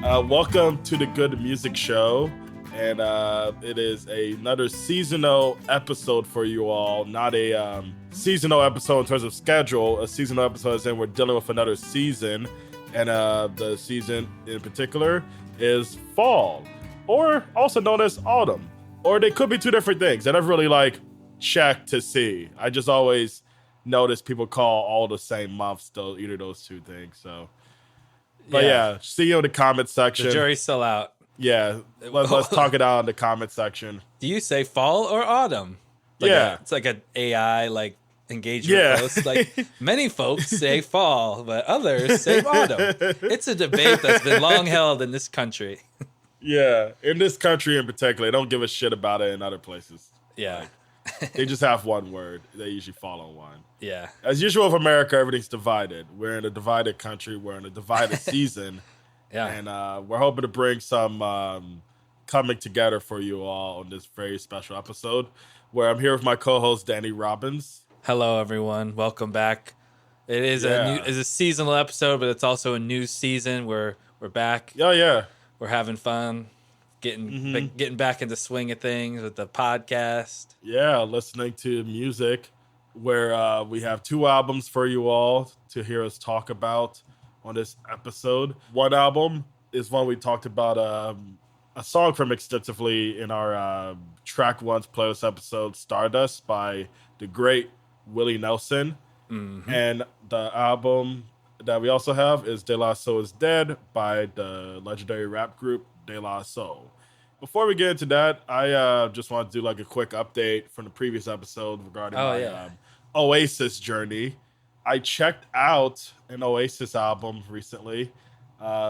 Welcome to the Good Music Show, and it is another seasonal episode for you all. Not a seasonal episode in terms of schedule. A seasonal episode is in we're dealing with another season, and the season in particular is fall, or also known as autumn, or they could be two different things. I never really check to see. I just always notice people call all the same months either of those two things. So. But yeah, see you in the comment section. The jury's still out. Yeah, let's talk it out in the comment section. Do you say fall or autumn? It's like an AI engagement post. Many folks say fall, but others say autumn. It's a debate that's been long held in this country. Yeah, in this country in particular, they don't give a shit about it in other places. Yeah. They just have one word. They usually fall on one. Yeah. As usual with America, everything's divided. We're in a divided country. We're in a divided season. Yeah. And we're hoping to bring some coming together for you all on this very special episode where I'm here with my co-host, Danny Robbins. Hello, everyone. Welcome back. It is a seasonal episode, but it's also a new season. We're back. Oh, yeah. We're having fun. Getting back into swing of things with the podcast. Yeah, listening to music where we have two albums for you all to hear us talk about on this episode. One album is one we talked about a song from extensively in our Track One's playlist episode, Stardust by the great Willie Nelson. Mm-hmm. And the album that we also have is De La Soul is Dead by the legendary rap group De La Soul. Before we get into that, I just want to do a quick update from the previous episode regarding my Oasis journey. I checked out an Oasis album recently.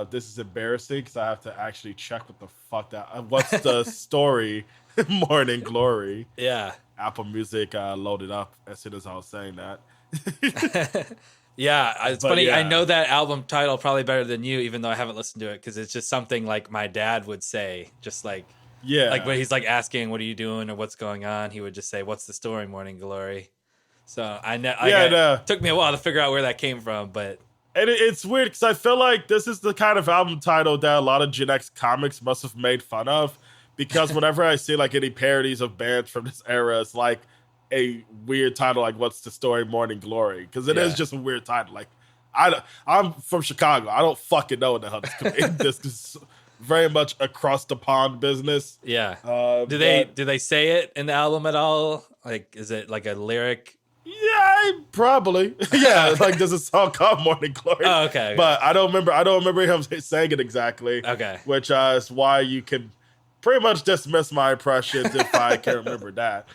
This is embarrassing because I have to actually check what the fuck what's the story. Morning Glory. Yeah. Apple Music loaded up as soon as I was saying that. Yeah, it's funny. Yeah. I know that album title probably better than you, even though I haven't listened to it, because it's just something like my dad would say, just when he's asking, "What are you doing?" or "What's going on?" He would just say, "What's the story, Morning Glory?" So it took me a while to figure out where that came from, but it's weird because I feel like this is the kind of album title that a lot of Gen X comics must have made fun of, because whenever I see any parodies of bands from this era, it's a weird title what's the story, Morning Glory, because it is just a weird title. I'm from Chicago, I don't fucking know what the hell this is very much across the pond business. Do they say it in the album at all? Is it a lyric? Yeah, probably. Yeah, there's a song called Morning Glory. Oh, okay. But I don't remember him saying it exactly. Okay. Which is why you can pretty much dismiss my impressions if I can't remember that.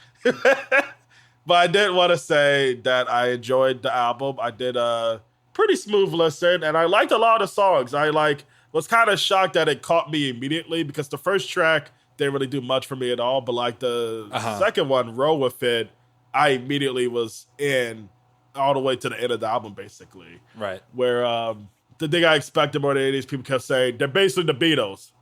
But I did want to say that I enjoyed the album. I did a pretty smooth listen, and I liked a lot of songs. I was kind of shocked that it caught me immediately, because the first track didn't really do much for me at all. But the second one, Roll With It, I immediately was in all the way to the end of the album, basically. Right. Where the thing I expected more than any of these people kept saying, they're basically the Beatles.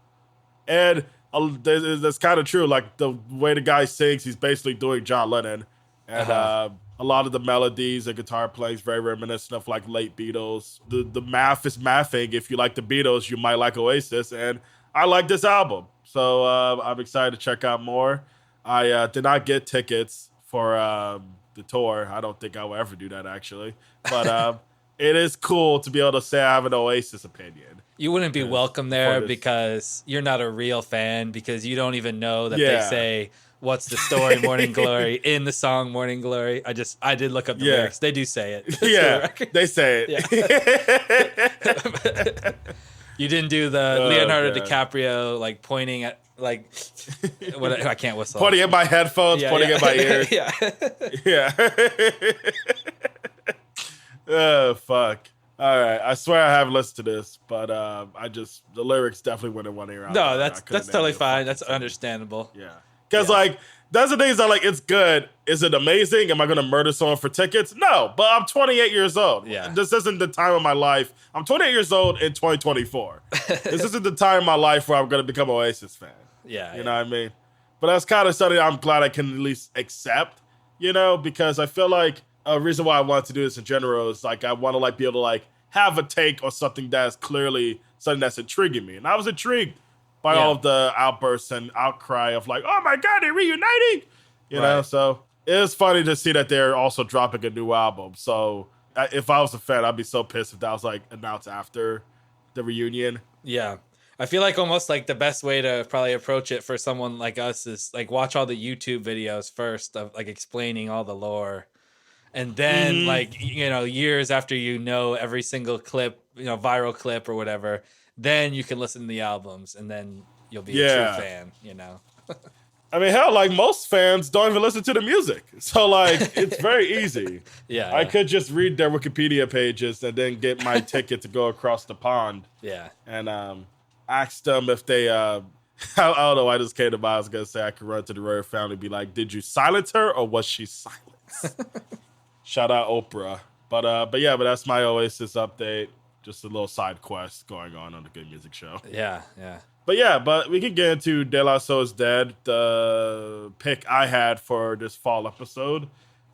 And that's kind of true. The way the guy sings, he's basically doing John Lennon. And a lot of the melodies and guitar playing is very reminiscent of late Beatles. The math is mathing. If you like the Beatles, you might like Oasis. And I like this album. So I'm excited to check out more. I did not get tickets for the tour. I don't think I will ever do that, actually. But it is cool to be able to say I have an Oasis opinion. You wouldn't be welcome there because you're not a real fan, because you don't even know that they say, "What's the story, Morning Glory?" in the song Morning Glory. I did look up the lyrics. They do say it. Yeah, they say it. Yeah. You didn't do the Leonardo DiCaprio pointing at what, I can't whistle. Pointing at my headphones, pointing at my ears. Yeah. Yeah. Oh, fuck. All right, I swear I haven't listened to this, but the lyrics definitely went in one ear. No, that's totally fine. That's understandable. Yeah, because that's the thing is it's good. Is it amazing? Am I going to murder someone for tickets? No, but I'm 28 years old. Yeah, this isn't the time of my life. I'm 28 years old in 2024. This isn't the time of my life where I'm going to become an Oasis fan. Yeah, you know what I mean. But that's kind of something I'm glad I can at least accept. Because I feel a reason why I wanted to do this in general is I want to be able to have a take on something that's clearly something that's intriguing me. And I was intrigued by all of the outbursts and outcry of like, oh my God, they're reuniting. You know, so it's funny to see that they're also dropping a new album. So if I was a fan, I'd be so pissed if that was like announced after the reunion. Yeah. I feel like almost like the best way to probably approach it for someone like us is like watch all the YouTube videos first of like explaining all the lore. And then like, you know, years after you know every single clip, you know, viral clip or whatever, then you can listen to the albums and then you'll be a true fan, you know. I mean, hell, like most fans don't even listen to the music. So like it's very easy. I could just read their Wikipedia pages and then get my ticket to go across the pond. And ask them if they I don't know why this came to mind. I was gonna say I could run to the royal family and be like, did you silence her or was she silenced? Shout out Oprah. But that's my Oasis update. Just a little side quest going on the Good Music Show. But we can get into De La Soul's Dead, the pick I had for this fall episode.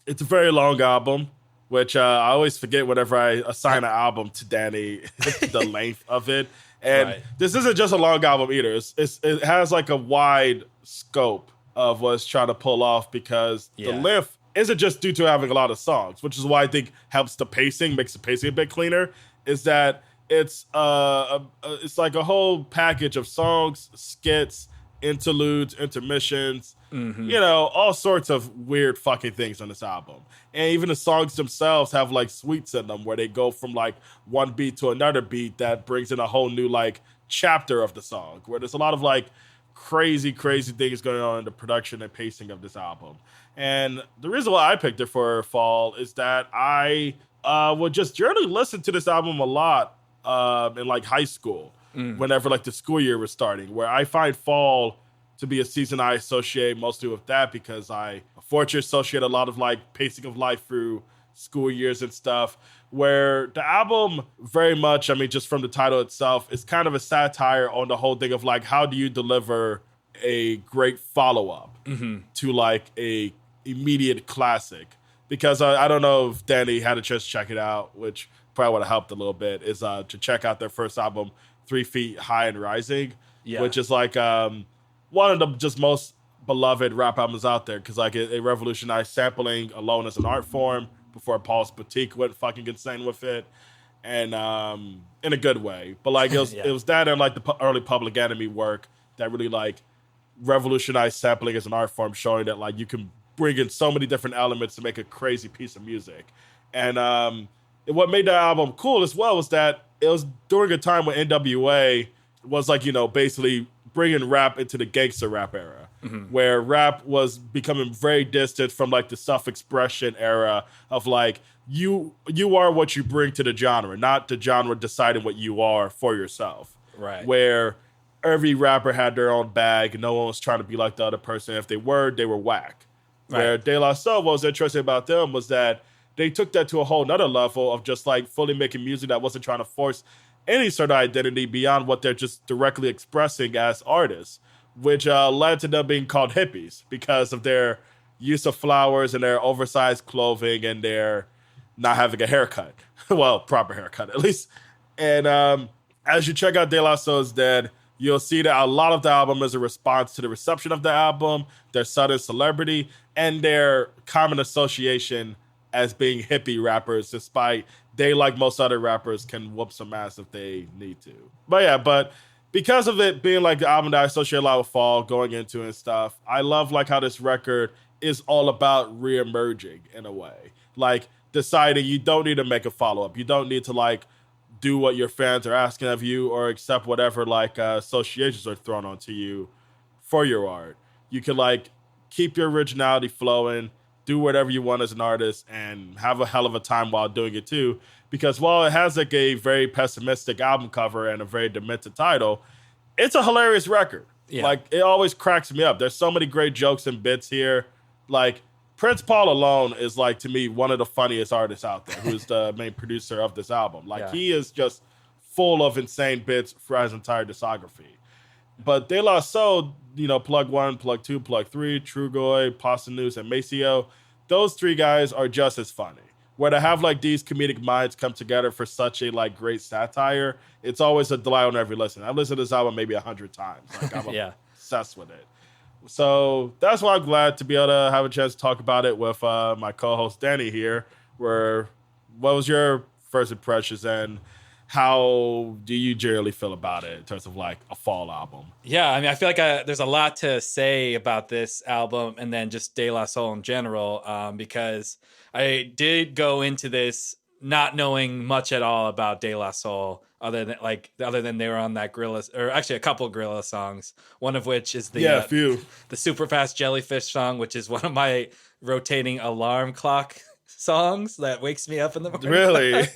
It's a very long album, which I always forget whenever I assign an album to Danny, the length of it. And this isn't just a long album either. It has like a wide scope of what it's trying to pull off because the length isn't just due to having a lot of songs, which is why I think helps the pacing, makes the pacing a bit cleaner, is that it's like a whole package of songs, skits, interludes, intermissions, you know, all sorts of weird fucking things on this album. And even the songs themselves have like suites in them where they go from like one beat to another beat that brings in a whole new like chapter of the song, where there's a lot of like crazy things going on in the production and pacing of this album. And the reason why I picked it for fall is that I would just generally listen to this album a lot in like high school, whenever like the school year was starting, where I find fall to be a season I associate mostly with that because I unfortunately associate a lot of like pacing of life through school years and stuff, where the album very much, I mean, just from the title itself, is kind of a satire on the whole thing of like, how do you deliver a great follow-up to like a immediate classic? Because I don't know if Danny had a chance to check it out, which probably would have helped a little bit, is to check out their first album, 3 Feet High and Rising, which is like one of the just most beloved rap albums out there, because like it revolutionized sampling alone as an art form before Paul's Boutique went fucking insane with it, and in a good way. But like it was that and like the early Public Enemy work that really like revolutionized sampling as an art form, showing that like you can bring in so many different elements to make a crazy piece of music. And what made that album cool as well was that it was during a time when NWA was like, you know, basically bringing rap into the gangster rap era, where rap was becoming very distant from like the self-expression era of like, you are what you bring to the genre, not the genre deciding what you are for yourself. Right. Where every rapper had their own bag. No one was trying to be like the other person. If they were whack. Right. Where De La Soul, what was interesting about them was that they took that to a whole nother level of just like fully making music that wasn't trying to force any sort of identity beyond what they're just directly expressing as artists, which led to them being called hippies because of their use of flowers and their oversized clothing and their not having a haircut. Well, proper haircut, at least. And as you check out De La Soul's Dead, you'll see that a lot of the album is a response to the reception of the album, their sudden celebrity, and their common association as being hippie rappers, despite they, like most other rappers, can whoop some ass if they need to. But because of it being like the album that I associate a lot with fall going into and stuff, I love like how this record is all about reemerging in a way. Like deciding you don't need to make a follow-up. You don't need to like do what your fans are asking of you or accept whatever like associations are thrown onto you for your art. You can like keep your originality flowing, do whatever you want as an artist, and have a hell of a time while doing it too. Because while it has like a very pessimistic album cover and a very demented title, it's a hilarious record. Yeah. Like it always cracks me up. There's so many great jokes and bits here. Like Prince Paul alone is like, to me, one of the funniest artists out there, who's the main producer of this album. Like he is just full of insane bits for his entire discography. But De La Soul, you know, Plug 1, Plug 2, Plug 3, Trugoy, Pasta News, and Maceo, those three guys are just as funny. where to have like these comedic minds come together for such a like great satire, it's always a delight on every listen. I've listened to this album maybe 100 times. Like I'm obsessed with it. So that's why I'm glad to be able to have a chance to talk about it with my co-host Danny here. What was your first impressions and how do you generally feel about it in terms of like a fall album? Yeah, I mean, I feel like there's a lot to say about this album and then just De La Soul in general, because I did go into this not knowing much at all about De La Soul, other than they were on that Gorilla, or actually a couple Gorilla songs. One of which is the Superfast Jellyfish song, which is one of my rotating alarm clock songs that wakes me up in the morning. Really?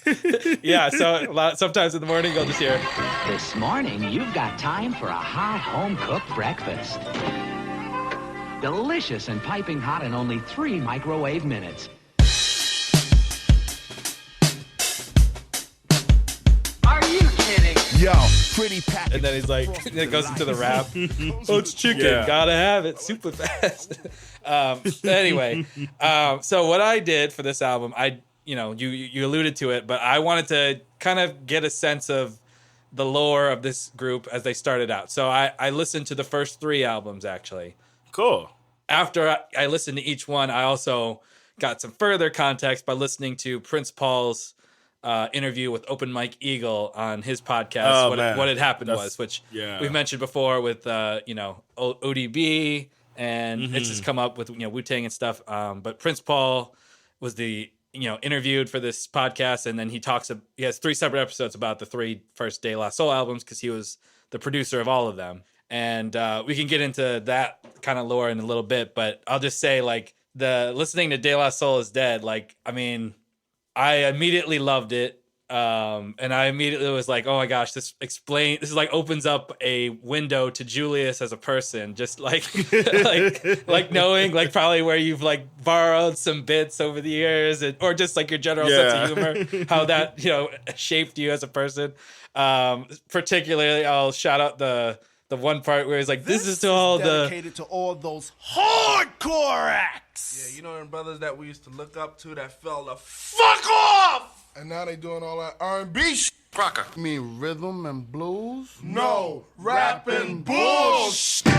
Yeah. So sometimes in the morning, I'll just hear. This morning, you've got time for a hot home-cooked breakfast. Delicious and piping hot in only 3 microwave minutes. Yo, pretty package. And then he's like, it goes into the rap. Oh, it's chicken. Gotta have it super fast. Anyway, so what I did for this album, you alluded to it, but I wanted to kind of get a sense of the lore of this group as they started out. So I listened to the first 3 albums, actually. Cool. After I listened to each one, I also got some further context by listening to Prince Paul's interview with Open Mike Eagle on his podcast. What had happened was, which we've mentioned before with ODB, and it's just come up with Wu-Tang and stuff. But Prince Paul was the interviewed for this podcast, and then he has 3 separate episodes about the 3 first De La Soul albums because he was the producer of all of them. And we can get into that kind of lore in a little bit, but I'll just say like the listening to De La Soul is Dead. Like, I mean, I immediately loved it. And I immediately was like, oh my gosh, this opens up a window to Julius as a person, just like, like knowing like probably where you've like borrowed some bits over the years or just like your general sense of humor, how that, shaped you as a person. Particularly I'll shout out the one part where he's like, this is to all dedicated to all those hardcore acts. Yeah, you know them brothers that we used to look up to that fell the fuck off. And now they doing all that R&B shit. Crocker. You mean rhythm and blues? No, rap and bullshit.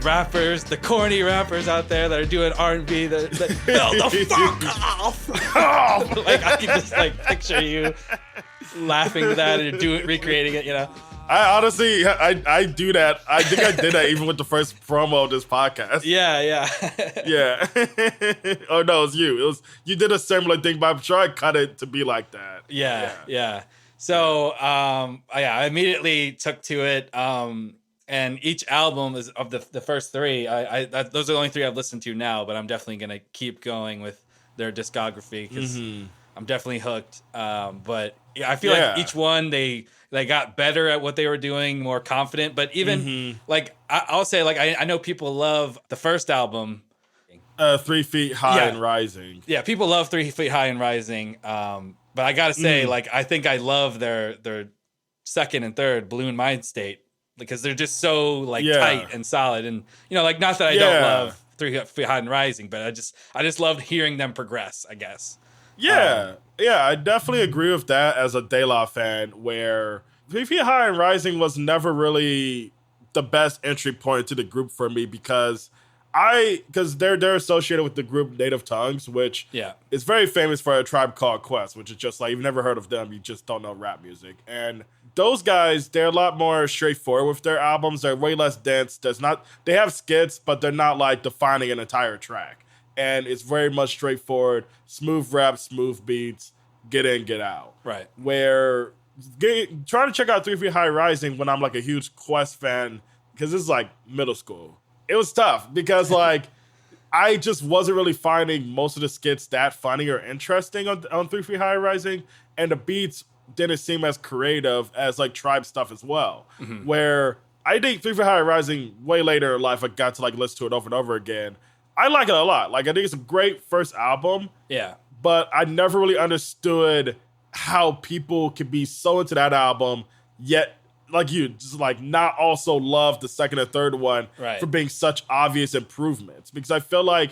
rappers, the corny rappers out there that are doing R&B that fell the fuck off. Like I can just like picture you laughing to that and recreating it, I honestly, I do that. I think I did that even with the first promo of this podcast. Yeah. Oh no, it was you. You did a similar thing, but I'm sure I cut it to be like that. Yeah. So, I immediately took to it. And each album is of the first 3. Those are the only 3 I've listened to now, but I'm definitely gonna keep going with their discography because I'm definitely hooked. But yeah, I feel like each one they got better at what they were doing, more confident. But even like I'll say, like I know people love the first album, 3 Feet High and Rising. Yeah, people love 3 Feet High and Rising. But I gotta say, like I think I love their second and third, Balloon Mind State, because they're just so like tight and solid. And like not that I don't love 3 Feet High and Rising, but I just loved hearing them progress, I guess. Yeah, I definitely agree with that as a De La fan, where 3 Feet High and Rising was never really the best entry point to the group for me because they're associated with the group Native Tongues, which is very famous for A Tribe Called Quest, which is just like, you've never heard of them, you just don't know rap music. And those guys, they're a lot more straightforward with their albums. They're way less dense. They have skits, but they're not like defining an entire track. And it's very much straightforward, smooth rap, smooth beats, get in, get out. Right. Where trying to check out 3 Feet High Rising when I'm like a huge Quest fan, because this is like middle school. It was tough because like I just wasn't really finding most of the skits that funny or interesting on 3 Feet High Rising, and the beats didn't seem as creative as like Tribe stuff as well. Where I think 3 Feet High Rising way later in life I got to like listen to it over and over again. I like it a lot. Like I think it's a great first album. Yeah. But I never really understood how people could be so into that album yet like you, just like not also love the second and third one right. for being such obvious improvements. Because I feel like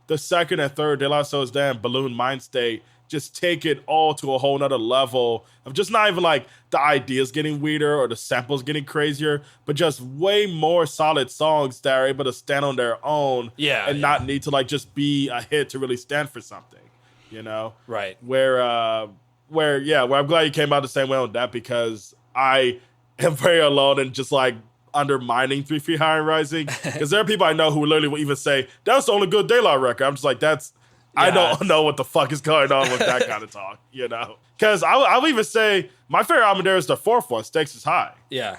the second and third, De La Soul's Damn, Balloon, Mind State, just take it all to a whole nother level of just not even like the ideas getting weirder or the samples getting crazier, but just way more solid songs that are able to stand on their own and not need to like just be a hit to really stand for something, you know? Right. Where I'm glad you came out the same way on that, because I am very alone and just like undermining 3 Feet High and Rising, because there are people I know who literally will even say that's the only good De La record. I'm just like, I don't know what the fuck is going on with that kind of talk, you know? Because I'll even say my favorite album there is the fourth one, Stakes is High. Yeah.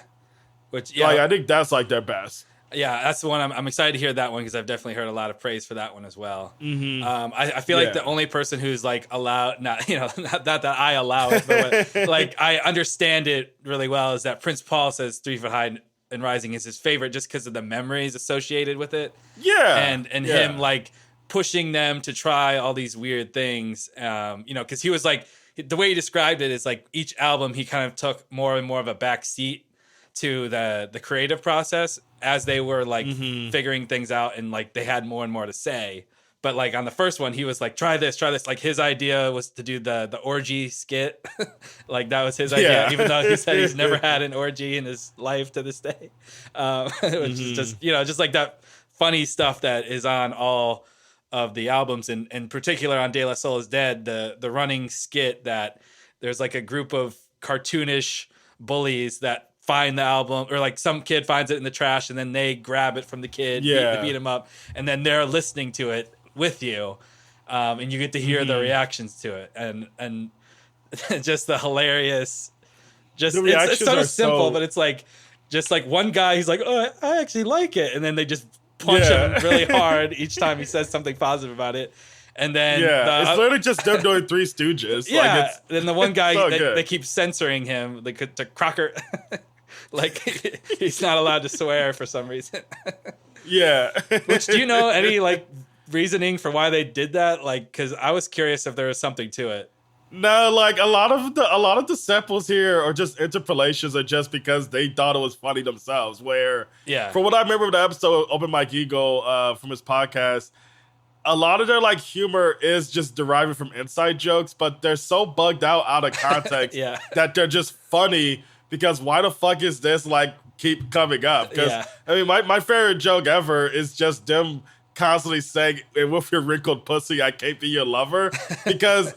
Which, like, I think that's like their best. Yeah, that's the one I'm excited to hear that one, because I've definitely heard a lot of praise for that one as well. Mm-hmm. I feel like the only person who's like allowed, not that I allow it, but like I understand it really well, is that Prince Paul says 3 Foot High and Rising is his favorite just because of the memories associated with it. Yeah. And him like pushing them to try all these weird things, because he was like, the way he described it is like each album he kind of took more and more of a back seat to the creative process as they were like figuring things out, and like they had more and more to say. But like on the first one, he was like, try this. Like his idea was to do the orgy skit. Like that was his idea, even though he said he's never had an orgy in his life to this day. Which is just, just like that funny stuff that is on all of the albums, and in particular on De La Soul is Dead, the running skit that there's like a group of cartoonish bullies that find the album, or like some kid finds it in the trash and then they grab it from the kid, beat him up, and then they're listening to it with you, and you get to hear the reactions to it, and just the hilarious, it's sort of simple, but it's like just like one guy, he's like, oh, I actually like it, and then they just punch him really hard each time he says something positive about it. And then it's literally just them doing Three Stooges. Yeah, like then the one guy, they keep censoring him, to Crocker. Like he's not allowed to swear for some reason. Which, do you know any like reasoning for why they did that? Like, because I was curious if there was something to it. No, like a lot of the samples here are just interpolations, are just because they thought it was funny themselves. Where, from what I remember of the episode Open Mike Eagle from his podcast, a lot of their like humor is just deriving from inside jokes, but they're so bugged out of context that they're just funny, because why the fuck is this like keep coming up? Because I mean, my favorite joke ever is just them constantly saying, "And with your wrinkled pussy, I can't be your lover," because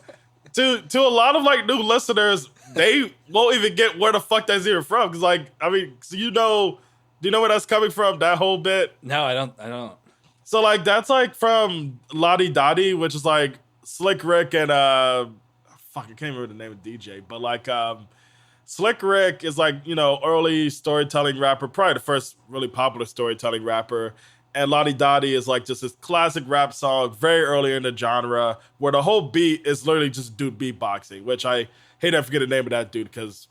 to a lot of like new listeners, they won't even get where the fuck that's even from. Because like, I mean, so do you know where that's coming from? That whole bit? No, I don't. So like that's like from Lottie Dottie, which is like Slick Rick and I can't remember the name of the DJ, but like Slick Rick is like, early storytelling rapper, probably the first really popular storytelling rapper. And Lottie Dottie is like just this classic rap song, very early in the genre, where the whole beat is literally just dude beatboxing, which I hate I forget the name of that dude because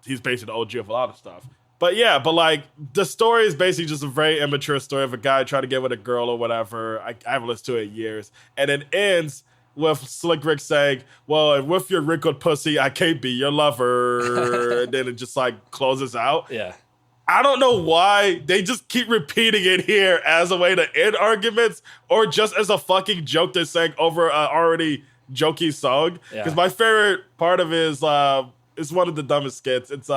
he's basically the OG of a lot of stuff. But yeah, like the story is basically just a very immature story of a guy trying to get with a girl or whatever. I haven't listened to it in years. And it ends with Slick Rick saying, well, with your wrinkled pussy, I can't be your lover. And then it just like closes out. Yeah. I don't know why they just keep repeating it here as a way to end arguments, or just as a fucking joke they're saying over an already jokey song. Because my favorite part of it is one of the dumbest skits. It's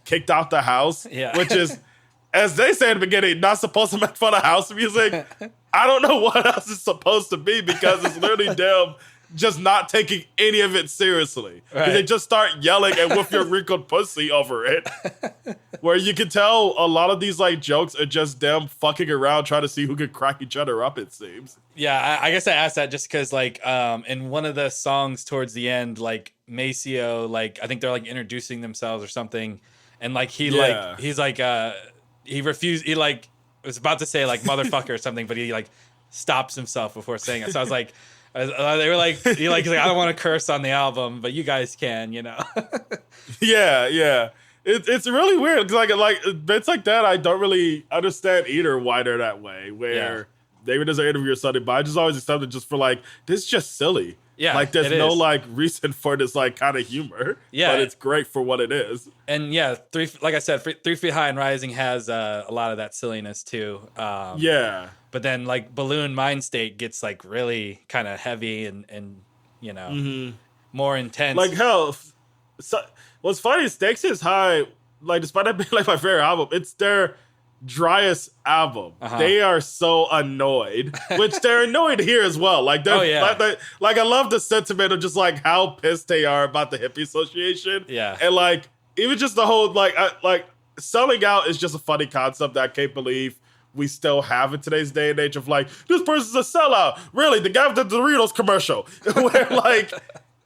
Kicked Out the House, which is, as they say in the beginning, not supposed to make fun of house music. I don't know what else it's supposed to be, because it's literally them just not taking any of it seriously. Right. They just start yelling and with your wrinkled pussy over it. Where you can tell a lot of these like jokes are just them fucking around trying to see who can crack each other up, it seems. Yeah, I guess I asked that just because like in one of the songs towards the end, like Maceo, like I think they're like introducing themselves or something, and like he refused, he like was about to say like motherfucker or something, but he like stops himself before saying it. So I was like, they were like, he's like, I don't want to curse on the album, but you guys can, Yeah. It's really weird. Like bits like that, I don't really understand either why they're that way. Where maybe there's an interview or something, but I just always accept it just for like, this is just silly. Yeah, like there's no like reason for this like kind of humor. Yeah, but it's great for what it is. And yeah, like I said, 3 Feet High and Rising has a lot of that silliness too. Yeah, but then like Balloon Mind State gets like really kind of heavy and you know more intense. Like hell, so, what's funny is Stakes is High. Like despite that being like my favorite album, it's their driest album. They are so annoyed, which they're annoyed here as well. Like they're like I love the sentiment of just like how pissed they are about the hippie association. Yeah, and like even just the whole like selling out is just a funny concept that I can't believe we still have in today's day and age of like this person's a sellout. Really, the guy with the Doritos commercial where like.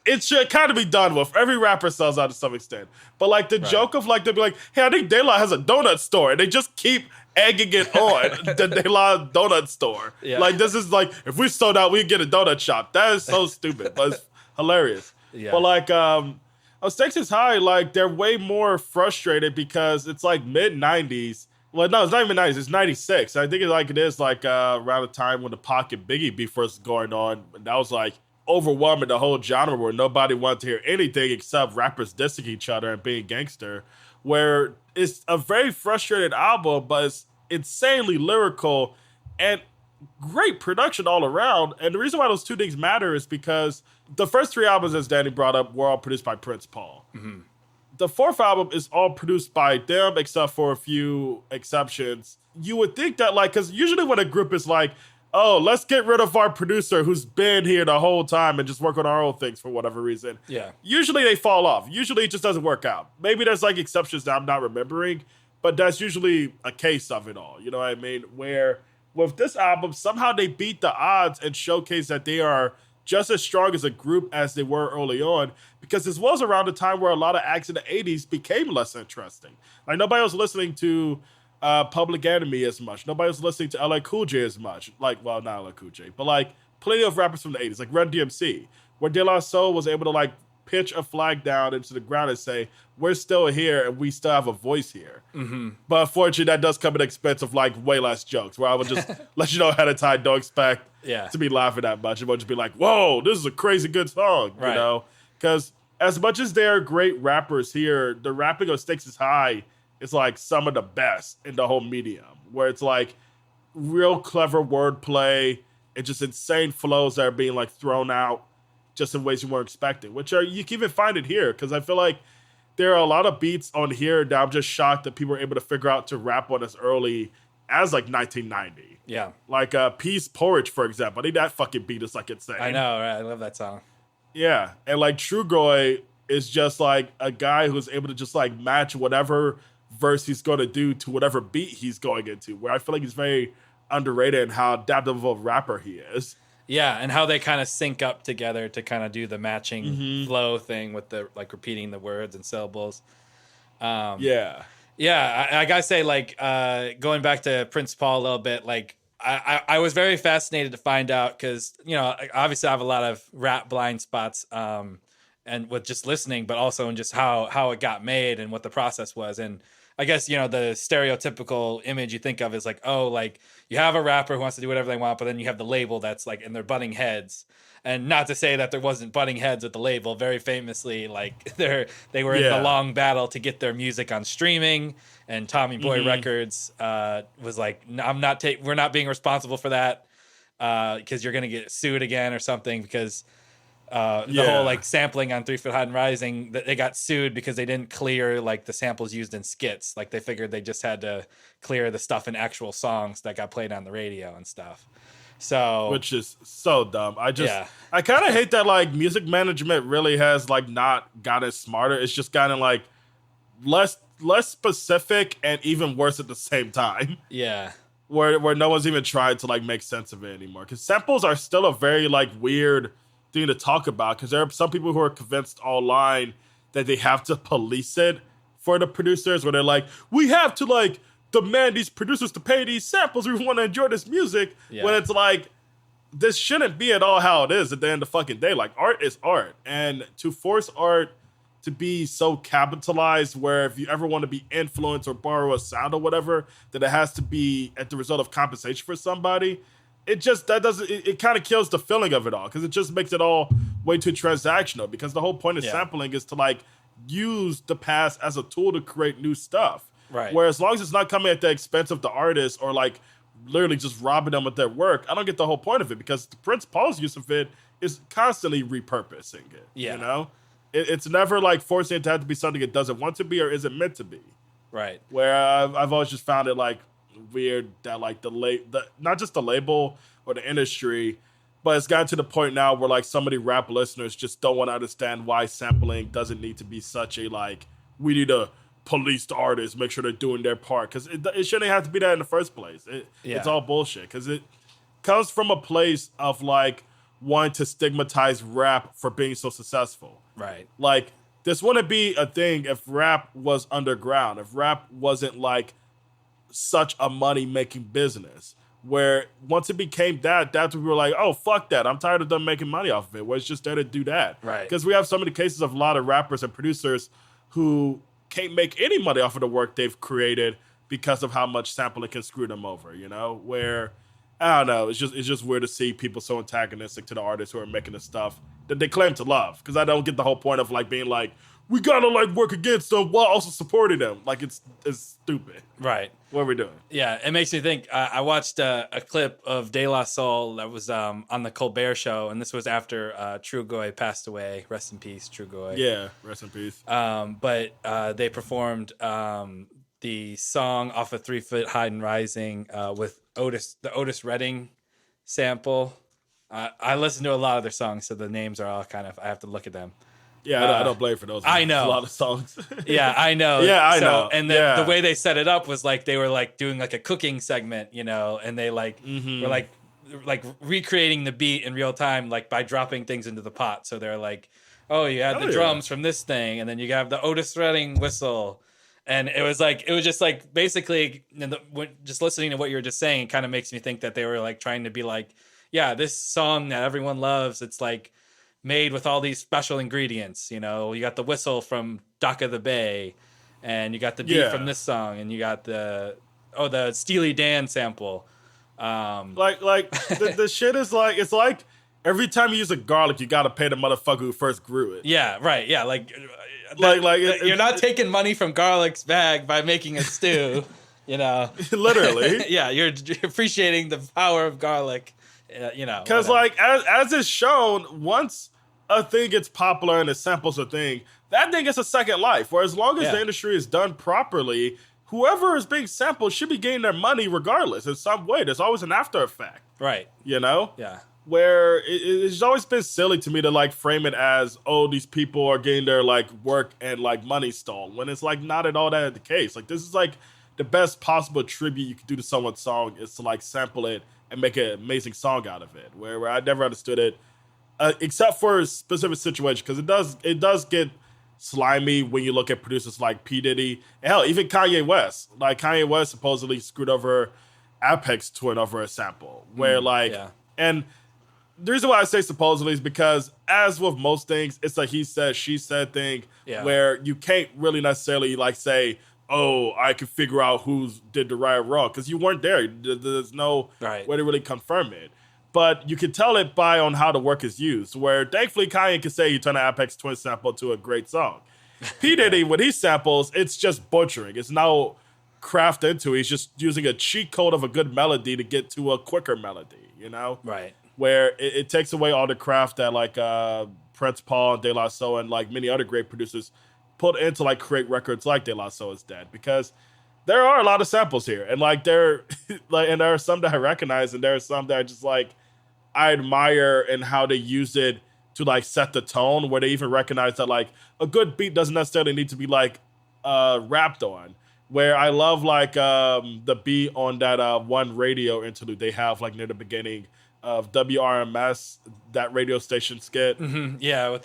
It should kind of be done with. Every rapper sells out to some extent. But like the joke of like, they'll be like, hey, I think De La has a donut store. And they just keep egging it on the De La donut store. Yeah. Like this is like, if we sold out, we'd get a donut shop. That is so stupid, but it's hilarious. Yeah. But like, Stakes is High, like they're way more frustrated because it's like mid-90s. Well, no, it's not even 90s. It's 96. I think it is like around the time when the Pac Biggie beef was going on. And that was like, overwhelming the whole genre where nobody wanted to hear anything except rappers dissing each other and being gangster, where it's a very frustrated album, but it's insanely lyrical and great production all around. And the reason why those two things matter is because the first 3 albums, as Danny brought up, were all produced by Prince Paul. The 4th album is all produced by them, except for a few exceptions. You would think that, like, because usually when a group is like, oh, let's get rid of our producer who's been here the whole time and just work on our own things for whatever reason. Yeah. Usually they fall off. Usually it just doesn't work out. Maybe there's like exceptions that I'm not remembering, but that's usually a case of it all. You know what I mean? Where with this album, somehow they beat the odds and showcase that they are just as strong as a group as they were early on, because this was around the time where a lot of acts in the 80s became less interesting. Like nobody was listening to Public Enemy as much. Nobody was listening to LL Cool J as much. Like, well, not LL Cool J, but like plenty of rappers from the 80s, like Run DMC, where De La Soul was able to like pitch a flag down into the ground and say, we're still here and we still have a voice here. But unfortunately, that does come at the expense of like way less jokes, where I would just let you know ahead of time, don't expect to be laughing that much. It would just be like, whoa, this is a crazy good song, you know? Because as much as they're great rappers here, the rapping of Stakes is High is like some of the best in the whole medium, where it's like real clever wordplay and just insane flows that are being like thrown out just in ways you weren't expecting, which are, you can even find it here. Cause I feel like there are a lot of beats on here that I'm just shocked that people were able to figure out to rap on as early as like 1990. Yeah. Like Peace Porridge, for example. I think that fucking beat is like insane. I know, right? I love that song. Yeah. And like Trugoy is just like a guy who's able to just like match whatever verse he's going to do to whatever beat he's going into, where I feel like he's very underrated in how adaptable of a rapper he is. Yeah, and how they kind of sync up together to kind of do the matching flow thing with the like repeating the words and syllables. Yeah, I gotta say, like going back to Prince Paul a little bit, like I was very fascinated to find out, because you know, obviously I have a lot of rap blind spots, and with just listening, but also in just how it got made and what the process was. And I guess, you know, the stereotypical image you think of is like, oh, like you have a rapper who wants to do whatever they want, but then you have the label that's like, and they're butting heads. And not to say that there wasn't butting heads with the label. Very famously, like they were in the long battle to get their music on streaming, and Tommy Boy Records was like, we're not being responsible for that because you're gonna get sued again or something, because the whole like sampling on 3 Feet High and Rising, that they got sued because they didn't clear like the samples used in skits. Like they figured they just had to clear the stuff in actual songs that got played on the radio and stuff. So, which is so dumb. I kind of hate that like music management really has like not gotten smarter. It's just gotten like less specific and even worse at the same time. Yeah. Where no one's even tried to like make sense of it anymore. Because samples are still a very like weird thing to talk about, because there are some people who are convinced online that they have to police it for the producers, where they're like, we have to like demand these producers to pay these samples if we want to enjoy this music, when it's like, this shouldn't be at all how it is at the end of the fucking day. Like, art is art, and to force art to be so capitalized, where if you ever want to be influenced or borrow a sound or whatever, that it has to be at the result of compensation for somebody, it just that doesn't it kind of kills the feeling of it all because it just makes it all way too transactional because the whole point of sampling is to like use the past as a tool to create new stuff. Right. Where as long as it's not coming at the expense of the artist or like literally just robbing them of their work, I don't get the whole point of it because Prince Paul's use of it is constantly repurposing it. Yeah. You know? It's never like forcing it to have to be something it doesn't want to be or isn't meant to be. Right. Where I've always just found it like weird that like the not just the label or the industry, but it's gotten to the point now where like so many rap listeners just don't want to understand why sampling doesn't need to be such a like we need to police the artists, make sure they're doing their part because it shouldn't have to be that in the first place. It's all bullshit because it comes from a place of like wanting to stigmatize rap for being so successful. Right. Like this wouldn't be a thing if rap was underground, if rap wasn't like such a money-making business. Where once it became that's when we were like, oh, fuck that. I'm tired of them making money off of it. Where it's just there to do that. Right. Because we have so many cases of a lot of rappers and producers who can't make any money off of the work they've created because of how much sampling can screw them over, you know? Where, I don't know, it's just weird to see people so antagonistic to the artists who are making the stuff that they claim to love. Because I don't get the whole point of like being like, we gotta like work against them while also supporting them. Like it's stupid. Right. What are we doing? Yeah, it makes me think. I watched a clip of De La Soul that was on the Colbert Show, and this was after Trugoy passed away. Rest in peace, Trugoy. Yeah, rest in peace. But they performed the song off of 3 Foot High and Rising with the Otis Redding sample. I listen to a lot of their songs, so the names are all kind of, I have to look at them. Yeah, I don't blame for those. I know. A lot of songs. Yeah, I know. Yeah, I know. And the way they set it up was like they were like doing like a cooking segment, you know, and they like were like recreating the beat in real time, like by dropping things into the pot. So they're like, oh, you had the drums from this thing, and then you have the Otis Redding whistle. And it was just like basically just listening to what you were just saying, it kind of makes me think that they were like trying to be like, yeah, this song that everyone loves, it's like made with all these special ingredients. You know, you got the whistle from Dock of the Bay, and you got the beat from this song, and you got the Steely Dan sample. The shit is like, it's like every time you use a garlic, you got to pay the motherfucker who first grew it. Yeah, right. Yeah, you're not taking money from garlic's bag by making a stew. You know, literally. Yeah, you're appreciating the power of garlic. You know, because like as is shown, once a thing gets popular and it samples a thing, that thing gets a second life. Where as long as the industry is done properly, whoever is being sampled should be getting their money regardless in some way. There's always an after effect, right? You know, yeah. Where it's always been silly to me to like frame it as, oh, these people are getting their like work and like money stolen, when it's like not at all that the case. Like this is like the best possible tribute you could do to someone's song is to like sample it and make an amazing song out of it. Where I never understood it, except for a specific situation, because it does get slimy when you look at producers like P. Diddy, and hell, even Kanye West. Like Kanye West supposedly screwed over Apex Twin over a sample. Where and the reason why I say supposedly is because, as with most things, it's a he said, she said thing, where you can't really necessarily like say, oh, I can figure out who did the right or wrong, because you weren't there. There's no way to really confirm it. But you can tell it on how the work is used, where thankfully Kanye can say he turned an Apex Twin sample to a great song. P. Diddy, when he samples, it's just butchering. It's no craft into it. He's just using a cheat code of a good melody to get to a quicker melody, you know? Right. Where it takes away all the craft that like Prince Paul and De La Soul and like many other great producers put into like create records like De La Soul is Dead, because there are a lot of samples here, and like there are some that I recognize, and there are some that are just like I admire in how they use it to like set the tone, where they even recognize that like a good beat doesn't necessarily need to be like rapped on. Where I love like the beat on that one radio interlude they have like near the beginning of WRMS, that radio station skit. Mm-hmm. Yeah,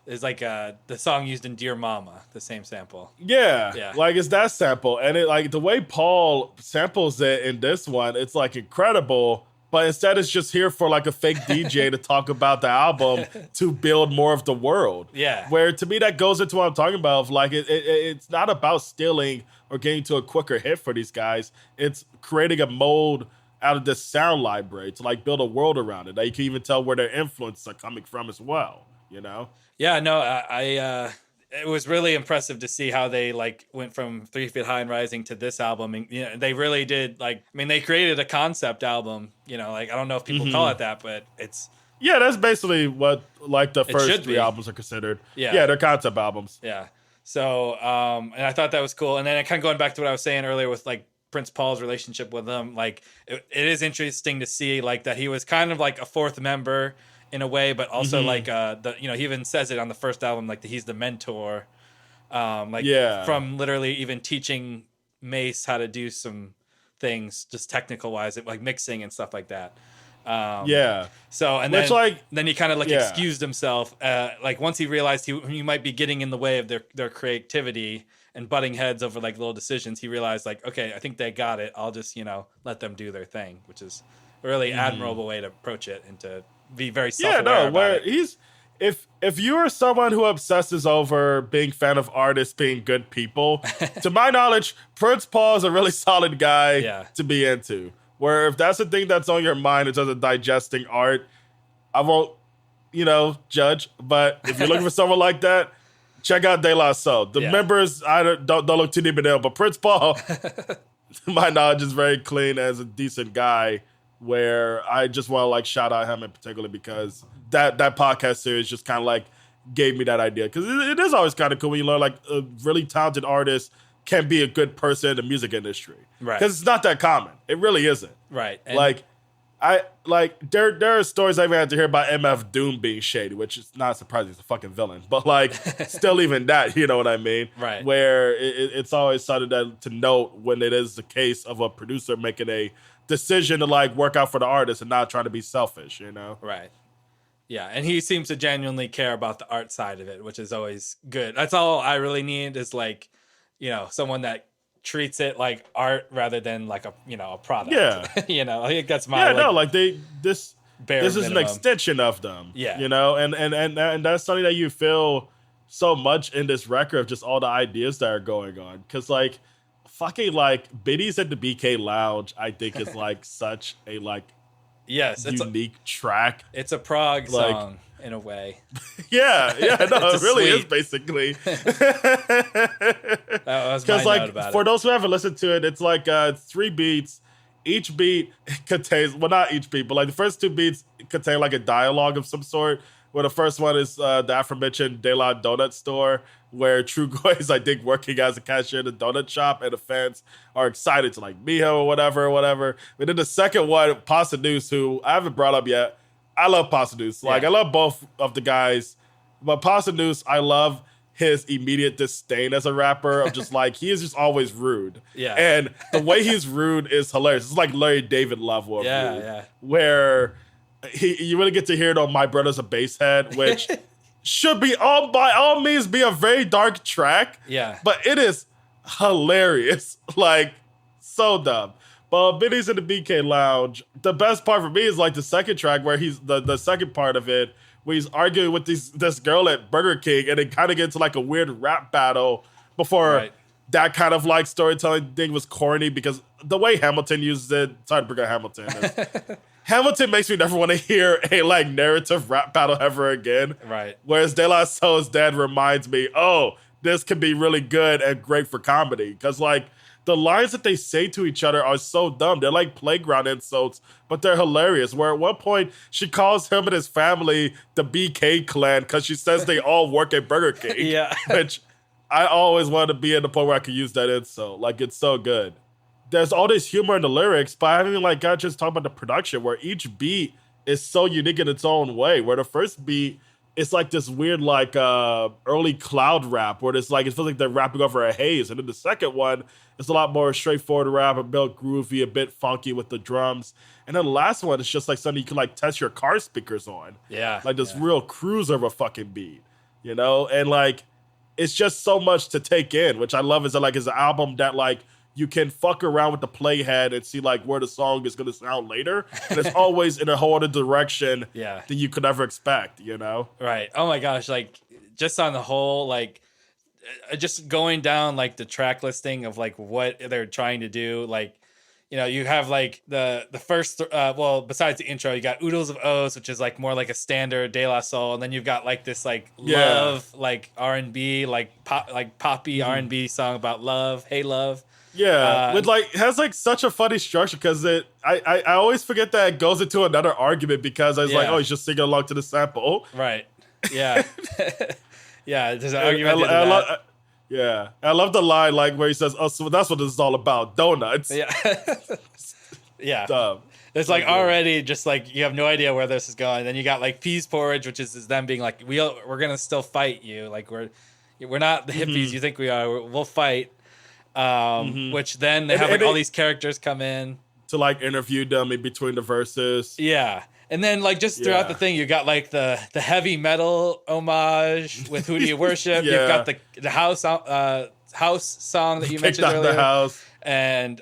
it's like the song used in Dear Mama, the same sample. Yeah, like it's that sample, and it like the way Paul samples it in this one, it's like incredible. But instead, it's just here for like a fake DJ to talk about the album to build more of the world. Yeah, where to me that goes into what I'm talking about. Of like it's not about stealing or getting to a quicker hit for these guys. It's creating a mode out of this sound library to like build a world around it. That you can even tell where their influences are coming from as well, you know? Yeah, no, I it was really impressive to see how they like went from 3 Feet High and Rising to this album. And you know, they really did like, I mean, they created a concept album, you know, like I don't know if people call it that, but it's yeah, that's basically what like the first 3 albums are considered. Yeah, they're concept albums. Yeah. So, and I thought that was cool. And then kind of going back to what I was saying earlier with like Prince Paul's relationship with them, like it is interesting to see like that he was kind of like a fourth member in a way, but also like he even says it on the first album, like that he's the mentor, from literally even teaching Mace how to do some things just technical wise, like mixing and stuff like that. So and then he kind of like excused himself, like once he realized he might be getting in the way of their creativity and butting heads over like little decisions. He realized like, okay, I think they got it. I'll just let them do their thing, which is a really admirable way to approach it and to be very self-aware about it. If you are someone who obsesses over being fan of artists being good people, to my knowledge, Prince Paul is a really solid guy to be into. Where if that's the thing that's on your mind in terms of digesting art, I won't, judge. But if you're looking for someone like that, check out De La Soul. The members, I don't look too deep in them, but Prince Paul, to my knowledge, is very clean as a decent guy. Where I just want to like shout out him in particular because that podcast series just kind of like gave me that idea, because it is always kind of cool when you learn like a really talented artist can be a good person in the music industry, right? Because it's not that common. It really isn't, right? And there are stories I've had to hear about MF Doom being shady, which is not surprising. He's a fucking villain, but like still even that, you know what I mean? Right. Where it's always something to note when it is the case of a producer making a decision to like work out for the artist and not trying to be selfish, Right. Yeah, and he seems to genuinely care about the art side of it, which is always good. That's all I really need is like, someone that treats it like art rather than like a product. Yeah. I think that's my this is an extension of them. Yeah. And that's something that you feel so much in this record of just all the ideas that are going on. Cause like fucking like Biddies at the BK Lounge, I think is like such a like unique track. It's a prog song in a way. No, it really is basically. That was my note about for it. those who haven't listened to it, it's like 3 beats. Each beat contains, well, not each beat, but like the first 2 beats contain like a dialogue of some sort. Where the first one is the aforementioned De La Donut store, where Trugoy is, I think, working as a cashier in a donut shop, and the fans are excited to like meet him or whatever. But then the second one, Pasta Deuce, who I haven't brought up yet. I love Pasta Deuce. Like I love both of the guys, but Pasta Deuce, I love his immediate disdain as a rapper of just like he is just always rude. Yeah, and the way he's rude is hilarious. It's like Larry David level of rude, where you really get to hear it on My Brother's a Basshead, which should be by all means be a very dark track. Yeah. But it is hilarious. Like, so dumb. But Biddies in the BK Lounge, the best part for me is like the second track where he's the second part of it, where he's arguing with this girl at Burger King, and it kind of gets like a weird rap battle before that kind of like storytelling thing was corny, because the way Hamilton uses it, sorry to bring up Hamilton, Hamilton makes me never want to hear a like narrative rap battle ever again. Right. Whereas De La Soul's dad reminds me, this can be really good and great for comedy. Because like the lines that they say to each other are so dumb. They're like playground insults, but they're hilarious. Where at one point she calls him and his family the BK clan because she says they all work at Burger King. Yeah. Which I always wanted to be in the point where I could use that insult. Like, it's so good. There's all this humor in the lyrics, but I haven't even like got just talk about the production, where each beat is so unique in its own way. Where the first beat is like this weird like early cloud rap, where it's like it feels like they're rapping over a haze, and then the second one is a lot more straightforward rap, a bit groovy, a bit funky with the drums, and then the last one is just like something you can like test your car speakers on. Yeah, like this real cruise of a fucking beat, and like it's just so much to take in, which I love. Is that like it's an album that like you can fuck around with the playhead and see like where the song is going to sound later. And it's always in a whole other direction than you could ever expect, Right. Oh my gosh. Like just on the whole, like just going down like the track listing of like what they're trying to do. Like you have like the first, besides the intro, you got Oodles of O's, which is like more like a standard De La Soul, and then you've got like this like love, like R&B, like poppy R&B song about love, hey love. Yeah, with like has like such a funny structure because I always forget that it goes into another argument because I was like, oh, he's just singing along to the sample, right? Yeah, yeah. There's an argument. I love the line like where he says, "Oh, so that's what this is all about, donuts." Yeah, yeah. Dumb. It's like already just like you have no idea where this is going. Then you got like peas porridge, which is them being like, we're gonna still fight you. Like we're not the hippies you think we are. We'll fight. Which then they have like all these characters come in to like interview them in between the verses. Yeah. And then like just throughout the thing, you got like the heavy metal homage with Who Do You Worship? You've got the house song that you mentioned earlier. The house. And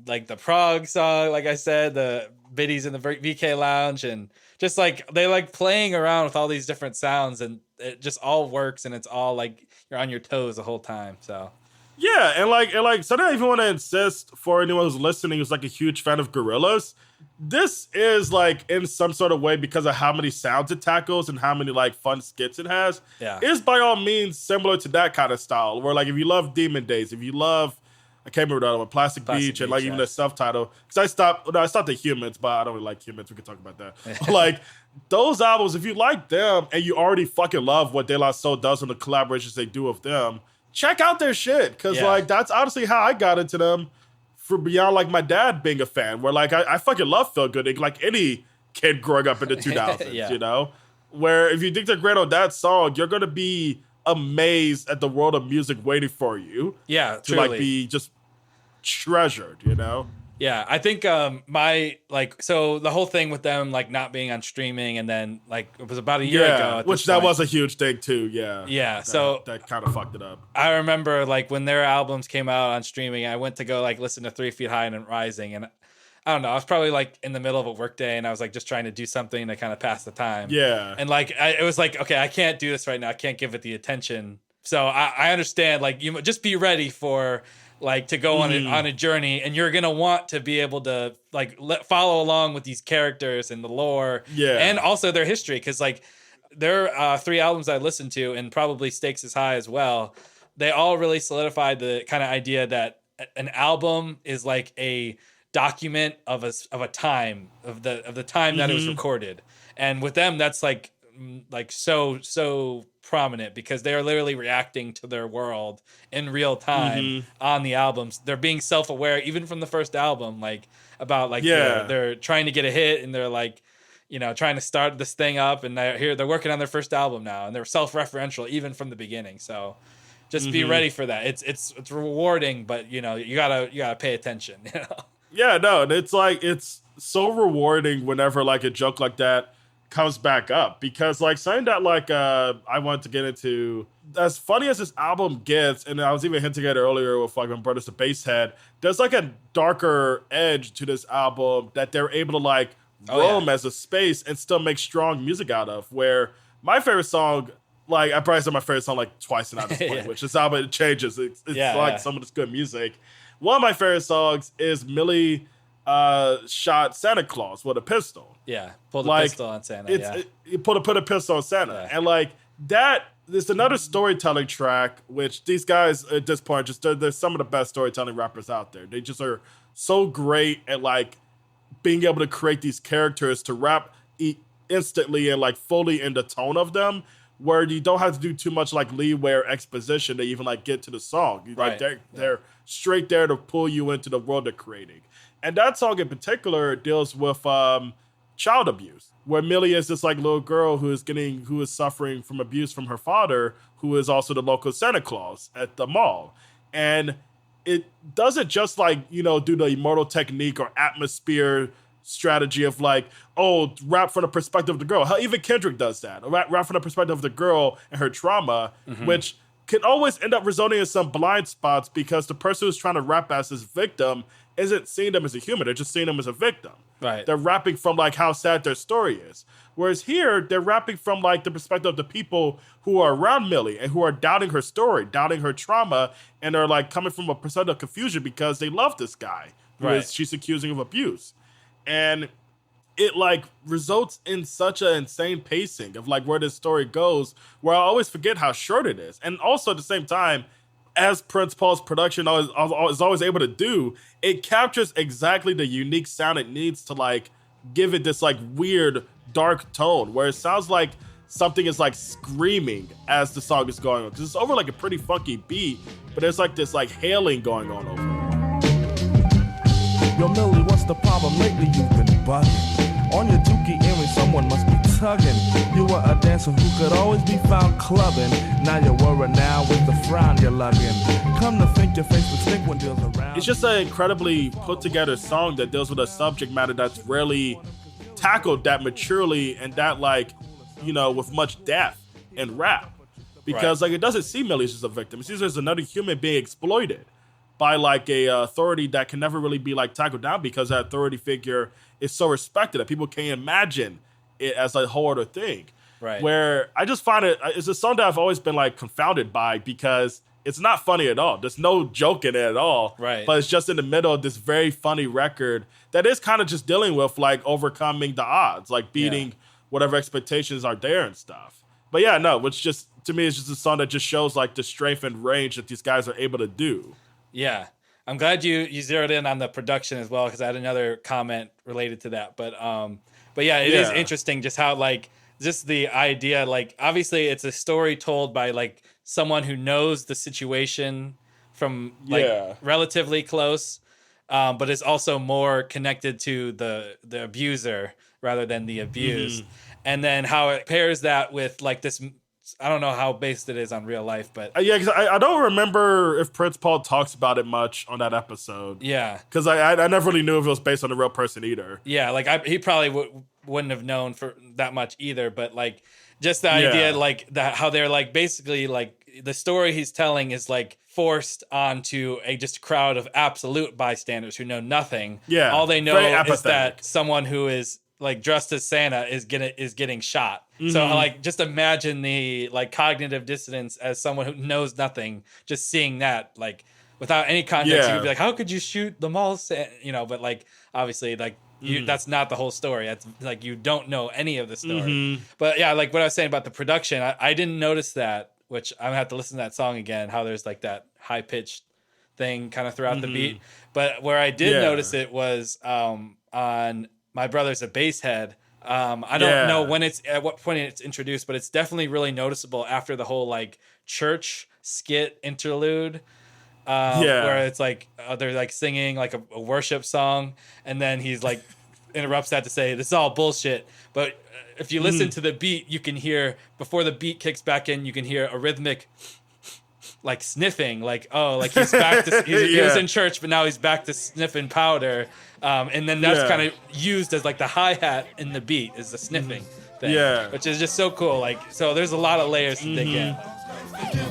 like the prog song, like I said, the biddies in the VK lounge, and just like they like playing around with all these different sounds, and it just all works, and it's all like you're on your toes the whole time. So yeah, and like something I even want to insist for anyone who's listening who's like a huge fan of Gorillaz. This is like in some sort of way because of how many sounds it tackles and how many like fun skits it has. Yeah, is by all means similar to that kind of style. Where like if you love Demon Days, if you love I can't remember that one, Plastic Beach, and like even the self-title. Because I stopped the Humans, but I don't really like Humans. We can talk about that. Like those albums, if you like them and you already fucking love what De La Soul does and the collaborations they do with them, check out their shit. Because like that's honestly how I got into them. For beyond like my dad being a fan, where like I fucking love Feel Good, like any kid growing up in the 2000s, you know? Where if you think they're great on that song, you're gonna be amazed at the world of music waiting for you. Yeah, to like be just treasured, you know? Yeah, I think so the whole thing with them like not being on streaming, and then like it was about a year ago. Which that was a huge thing too. Yeah. Yeah. That kind of fucked it up. I remember like when their albums came out on streaming, I went to go like listen to 3 Feet High and Rising, and I don't know, I was probably like in the middle of a work day, and I was like just trying to do something to kind of pass the time. Yeah. And like it was like, okay, I can't do this right now. I can't give it the attention. So I understand, like you just be ready for like to go on a journey, and you're gonna want to be able to like follow along with these characters and the lore, and also their history, because like their 3 albums I listened to, and probably Stakes is High as well, they all really solidified the kind of idea that an album is like a document of a time of the time that it was recorded, and with them that's like so prominent because they're literally reacting to their world in real time on the albums. They're being self-aware even from the first album, like about like they're trying to get a hit, and they're like, you know, trying to start this thing up, and they're working on their first album now, and they're self-referential even from the beginning. So just be ready for that. It's rewarding, but you know, you gotta pay attention, you know? Yeah, no, and it's like it's so rewarding whenever like a joke like that comes back up, because like something that like I wanted to get into, as funny as this album gets, and I was even hinting at it earlier with like my brother's the Basshead, there's like a darker edge to this album that they're able to like roam as a space and still make strong music out of. Where my favorite song, like I probably said my favorite song like twice now at this point, which this album it changes. It's like some of this good music. One of my favorite songs is Millie shot Santa Claus with a pistol. Yeah, pulled a pistol on Santa. You put a pistol on Santa, and like that. There's another storytelling track, which these guys at this point they're some of the best storytelling rappers out there. They just are so great at like being able to create these characters to rap instantly and like fully in the tone of them, where you don't have to do too much like leeway or exposition to even like get to the song. Like they're straight there to pull you into the world they're creating. And that song in particular deals with child abuse, where Millie is this like little girl who is suffering from abuse from her father, who is also the local Santa Claus at the mall. And it doesn't just like, you know, do the immortal technique or atmosphere strategy of like, oh, rap from the perspective of the girl. Hell, even Kendrick does that. Rap from the perspective of the girl and her trauma, which can always end up resulting in some blind spots because the person who's trying to rap as his victim isn't seeing them as a human. They're just seeing them as a victim. Right. They're rapping from like how sad their story is. Whereas here, they're rapping from like the perspective of the people who are around Millie and who are doubting her story, doubting her trauma, and are like coming from a perspective of confusion because they love this guy she's accusing of abuse. And it like results in such an insane pacing of like where this story goes, where I always forget how short it is. And also at the same time, as Prince Paul's production is always able to do, it captures exactly the unique sound it needs to like give it this like weird dark tone where it sounds like something is like screaming as the song is going on, because it's over like a pretty funky beat, but there's like this like hailing going on over it. Yo, Millie, what's the problem? Lately you've been bugging. On your dookie earring, someone must be tugging. You were a dancer who could always be found clubbing. Now you're worried now with the frown you're lugging. Come to think your face would stink when deals around. It's just an incredibly put together song that deals with a subject matter that's rarely tackled that maturely and that like, you know, with much depth in rap. Because like it doesn't see Millie as just a victim. It sees her as another human being exploited by like a authority that can never really be like tackled down, because that authority figure is so respected that people can't imagine it as a whole other thing. Right. Where I just find it's a song that I've always been like confounded by, because it's not funny at all. There's no joke in it at all. Right. But it's just in the middle of this very funny record that is kind of just dealing with like overcoming the odds, like beating whatever expectations are there and stuff. But yeah, no, which just to me is just a song that just shows like the strength and range that these guys are able to do. Yeah. I'm glad you zeroed in on the production as well, because I had another comment related to that. But yeah, it is interesting just how like just the idea, like obviously it's a story told by like someone who knows the situation from like relatively close, but is also more connected to the abuser rather than the abused. And then how it pairs that with like this, I don't know how based it is on real life, but yeah, because I don't remember if Prince Paul talks about it much on that episode. Yeah, because I never really knew if it was based on a real person either. Yeah, like he probably wouldn't have known for that much either. But like just the idea, like that, how they're like basically like the story he's telling is like forced onto just a crowd of absolute bystanders who know nothing. Yeah, all they know is that someone who is like dressed as Santa is getting shot. So like just imagine the like cognitive dissonance as someone who knows nothing, just seeing that like without any context, you could be like, how could you shoot the mall? You know, but like obviously like that's not the whole story. That's like you don't know any of the story. But yeah, like what I was saying about the production, I didn't notice that, which I'm gonna have to listen to that song again. How there's like that high pitched thing kind of throughout the beat. But where I did notice it was on My Brother's a Basshead. I don't know at what point it's introduced, but it's definitely really noticeable after the whole like church skit interlude, where it's like they're like singing like a worship song, and then he's like interrupts that to say this is all bullshit. But if you listen to the beat, you can hear before the beat kicks back in, you can hear a rhythmic like sniffing, like like he's back to he was in church, but now he's back to sniffing powder, and then that's kind of used as like the hi-hat in the beat is the sniffing thing, which is just so cool. Like so there's a lot of layers to dig in.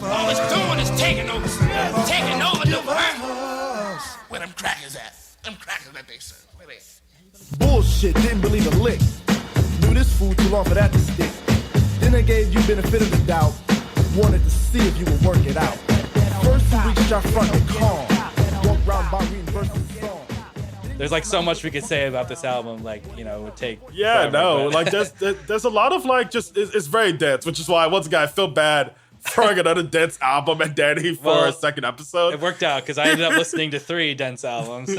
All it's doing is taking over the world. Where them crackers at? Them crackers that they serve. Where they at? Bullshit, didn't believe a lick. Knew this fool too long for that to stick. Then they gave you benefit of the doubt. Wanted to see if you would work it out. First you reached our front and calm. Walk round by reading verses song. There's like so much we could say about this album, like, you know, it would take like there's a lot of like just it's very dense, which is why once again I feel bad throwing another dense album at Danny for a second episode. It worked out because I ended up listening to 3 dense albums.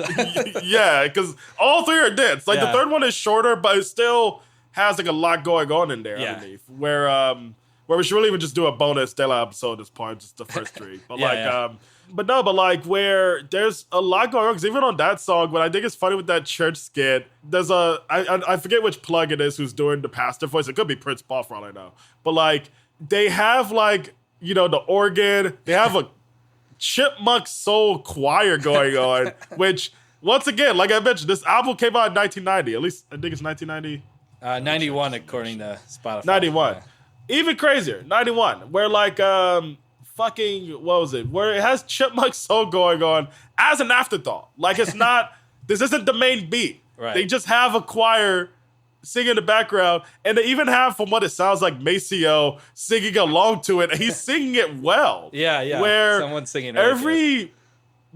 Yeah, because all 3 are dense. Like the third one is shorter, but it still has like a lot going on in there underneath. Where we should really even just do a bonus De La episode at this point, just the first 3. But but like where there's a lot going on, because even on that song, what I think is funny with that church skit, there's I forget which plug it is who's doing the pastor voice. It could be Prince Paul for all I know. But like they have like, you know, the organ, they have a chipmunk soul choir going on, which once again, like I mentioned, this album came out in 1990. At least I think it's 1990. 91 according to Spotify. 91. Yeah. Even crazier, 91, where like fucking what was it? Where it has chipmunk soul going on as an afterthought. Like it's not this isn't the main beat. Right. They just have a choir singing in the background, and they even have, from what it sounds like, Maceo singing along to it, and he's singing it well. Yeah. Where someone's singing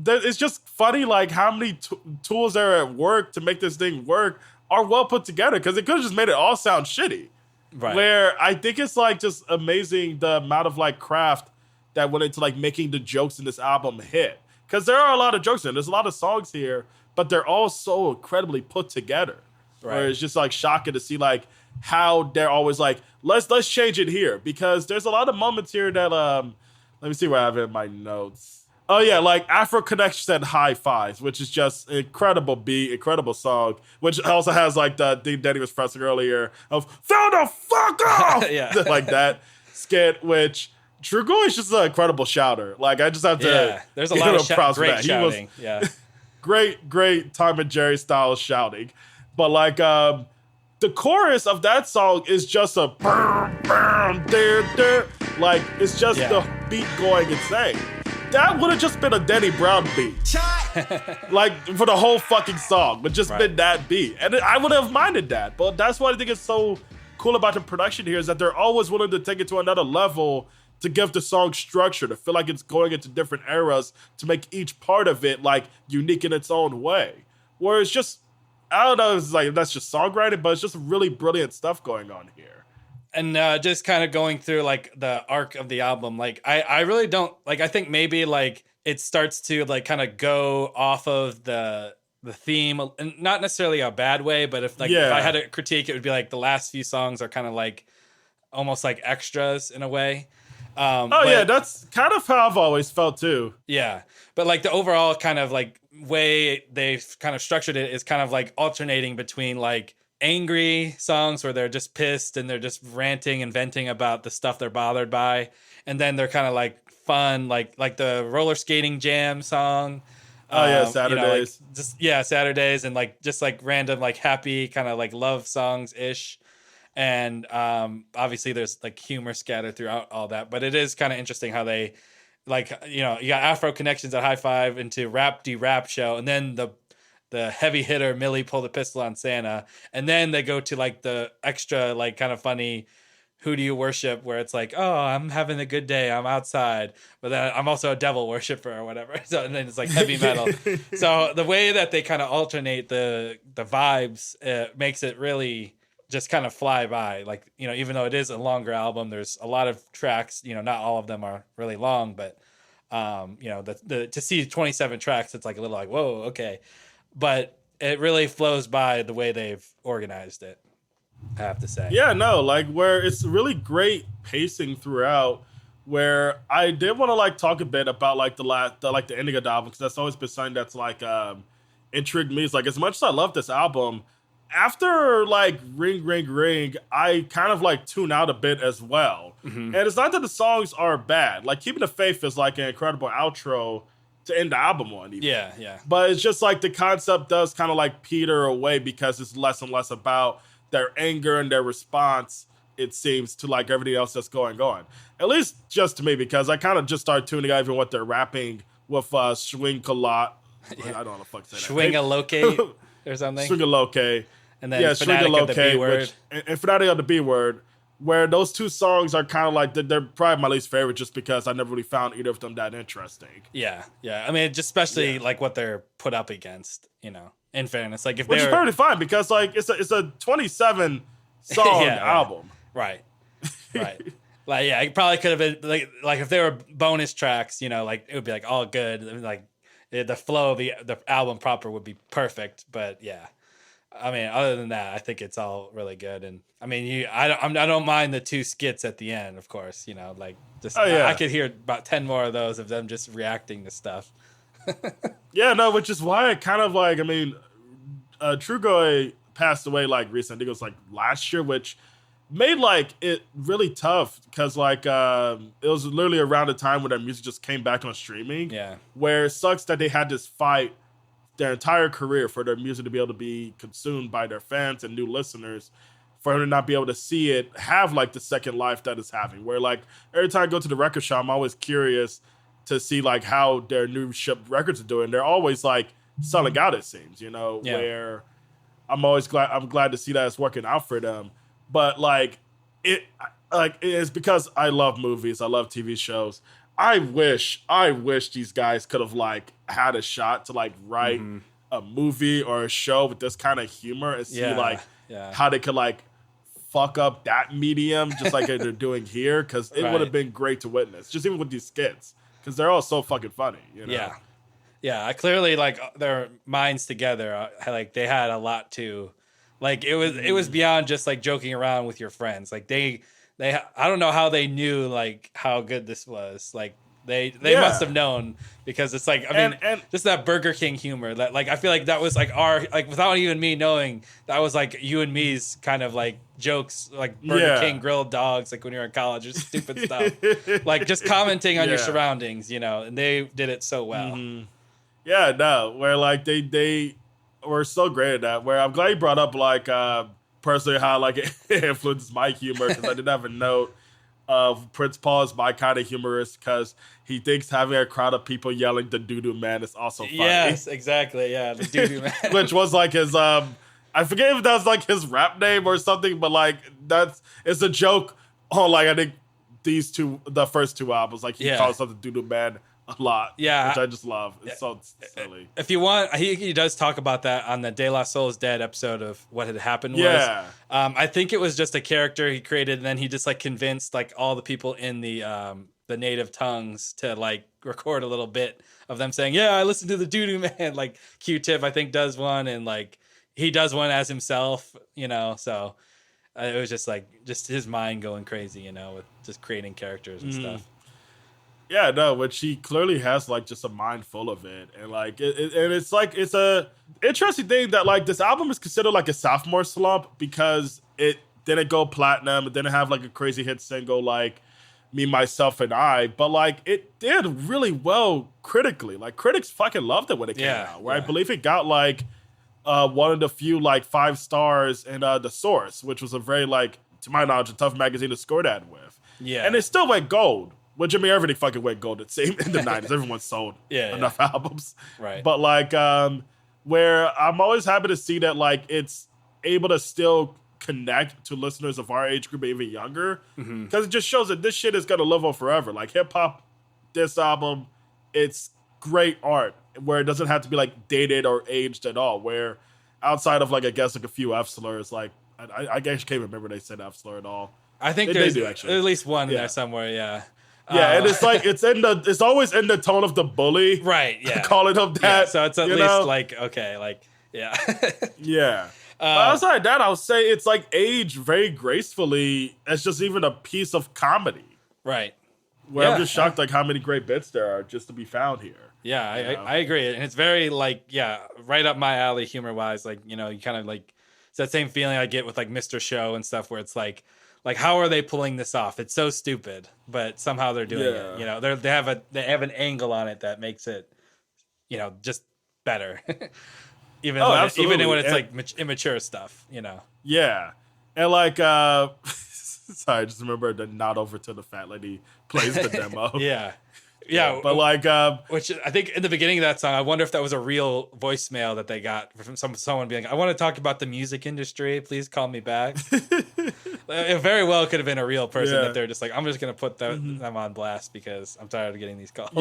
it's just funny, like how many tools there are at work to make this thing work are well put together, because it could have just made it all sound shitty. Right. Where I think it's like just amazing the amount of like craft that went into like making the jokes in this album hit. Because there are a lot of jokes in it. There's a lot of songs here, but they're all so incredibly put together. Right. Where it's just like shocking to see like how they're always like, let's change it here. Because there's a lot of moments here that let me see what I have in my notes. Oh yeah, like Afro Connections and High Fives, which is just an incredible beat, incredible song, which also has like the thing Danny was pressing earlier of "Fill the fuck off," yeah, like that skit. Which Trugoy is just an incredible shouter. Like I just have to, there's a lot of great shouting. great Tom and Jerry style shouting, but like the chorus of that song is just a like it's just the beat going insane. That would have just been a Denny Brown beat. Like, for the whole fucking song, but just been that beat. And I would have minded that. But that's what I think is so cool about the production here, is that they're always willing to take it to another level to give the song structure, to feel like it's going into different eras, to make each part of it, like, unique in its own way. Where it's just, I don't know, it's like, that's just songwriting, but it's just really brilliant stuff going on here. And just kind of going through like the arc of the album, like I really don't like. I think maybe like it starts to like kind of go off of the theme, and not necessarily a bad way, but if I had a critique, it would be like the last few songs are kind of like almost like extras in a way. That's kind of how I've always felt too. Yeah, but like the overall kind of like way they've kind of structured it is kind of like alternating between like angry songs where they're just pissed and they're just ranting and venting about the stuff they're bothered by, and then they're kind of like fun, like the roller skating jam song. Saturdays. Saturdays, and like just like random like happy kind of like love songs ish. And obviously there's like humor scattered throughout all that, but it is kind of interesting how they like, you got Afro Connections at High Five into Rap Show, and then the heavy hitter Millie pulled a pistol on Santa, and then they go to like the extra like kind of funny Who Do You Worship, where it's like, oh, I'm having a good day, I'm outside, but then I'm also a devil worshiper or whatever. So and then it's like heavy metal. So the way that they kind of alternate the vibes makes it really just kind of fly by. Like, even though it is a longer album, there's a lot of tracks, not all of them are really long, but to see 27 tracks, it's like a little like, whoa, okay. But it really flows by the way they've organized it, I have to say. Yeah, no, like where it's really great pacing throughout, where I did want to like talk a bit about like the ending of the album, because that's always been something that's like intrigued me. It's like, as much as I love this album, after like Ring Ring Ring, I kind of like tune out a bit as well. Mm-hmm. And it's not that the songs are bad. Like Keeping the Faith is like an incredible outro to end the album on. Even. Yeah. But it's just like the concept does kind of like peter away, because it's less and less about their anger and their response, it seems, to like everything else that's going on. At least just to me, because I kind of just started tuning out even what they're rapping with Swing Kalot. I don't know the fuck say that. Swing-a-loke or something. Swing-a-loke. And then Fanatic of the B Word. And Fanatic of the B Word, where those two songs are kind of like, they're probably my least favorite, just because I never really found either of them that interesting. Yeah. I mean, just especially like what they're put up against, in fairness. Like if Which is perfectly fine, because like it's a 27 song album. Right. Like, yeah, it probably could have been like if there were bonus tracks, like it would be like all good. Like the flow of the album proper would be perfect. But yeah. I mean, other than that, I think it's all really good, and I mean, I don't mind the two skits at the end, of course. Like just I could hear about 10 more of those of them just reacting to stuff. Yeah, no, which is why I kind of like. I mean, Trugoy passed away like recently. I think it was like last year, which made like it really tough, because like it was literally around the time when their music just came back on streaming. Yeah, where it sucks that they had this fight their entire career for their music to be able to be consumed by their fans and new listeners, for him to not be able to see it have like the second life that it's having. Where like every time I go to the record shop, I'm always curious to see like how their new shipped records are doing. They're always like selling out, it seems, where I'm glad to see that it's working out for them. But like it's because I love movies, I love TV shows. I wish these guys could have like had a shot to like write a movie or a show with this kind of humor and see how they could like fuck up that medium just like they're doing here, because it would have been great to witness, just even with these skits, because they're all so fucking funny, you know? I clearly like their minds together, like they had a lot to, like it was beyond just like joking around with your friends. Like they I don't know how they knew like how good this was. Like they must have known, because it's like, I mean, and just that Burger King humor that like, I feel like that was like our, like without even me knowing, that was like you and me's kind of like jokes, like Burger King grilled dogs, like when you're in college, or stupid stuff, like just commenting on your surroundings, you know, and they did it so well. Yeah, no, where like they were so great at that, where I'm glad you brought up like personally how like it influences my humor, because I didn't have a note of Prince Paul is my kind of humorist, because he thinks having a crowd of people yelling the doo-doo man is also funny. Yes, exactly. Yeah, the doo-doo man. Which was like his I forget if that was like his rap name or something, but like it's a joke on like I think the first two albums, like he calls himself the doo-doo man a lot. Yeah, which I just love. It's so silly. If you want, he does talk about that on the De La Soul's Dead episode of what had happened. I think it was just a character he created, and then he just like convinced like all the people in the native tongues to like record a little bit of them saying, "Yeah, I listened to the doo-doo man." Like Q-Tip, I think, does one, and like he does one as himself, you know. So it was just like his mind going crazy, you know, with just creating characters and stuff. Yeah, no, which he clearly has like just a mind full of it, and like it's like it's a interesting thing that like this album is considered like a sophomore slump, because it didn't go platinum, it didn't have like a crazy hit single like Me, Myself, and I, but like it did really well critically. Like critics fucking loved it when it came out. Where I believe it got like one of the few like 5 stars in The Source, which was a very like, to my knowledge, a tough magazine to score that with. Yeah, and it still went gold. Which, I mean, everything fucking went gold in the 90s. Everyone sold enough albums. Right. But, like, where I'm always happy to see that, like, it's able to still connect to listeners of our age group, even younger. Because it just shows that this shit is going to live on forever. Like, hip-hop, this album, it's great art, where it doesn't have to be, like, dated or aged at all. Where outside of, like, I guess, like, a few F slurs, like, I guess I can't remember they said F slur at all. I think they do, actually. At least one in there somewhere, Yeah, and it's like it's always in the tone of the bully, right? Yeah, calling him that. Yeah, so it's at least like okay, like yeah, yeah. But outside that, I'll say it's like aged very gracefully. It's just even a piece of comedy, right? Where I'm just shocked like how many great bits there are just to be found here. Yeah, I agree, and it's very like right up my alley humor wise. Like you kind of like it's that same feeling I get with like Mr. Show and stuff, where it's like how are they pulling this off? It's so stupid, but somehow they're doing it. You know, they have an angle on it that makes it, just better. even when it's like immature stuff, Yeah, and like sorry, I just remember the nod over to the fat lady plays the demo. Yeah, but like, which I think in the beginning of that song, I wonder if that was a real voicemail that they got from someone being like, "I want to talk about the music industry. Please call me back." It very well could have been a real person that they're just like, "I'm just gonna put them on blast because I'm tired of getting these calls."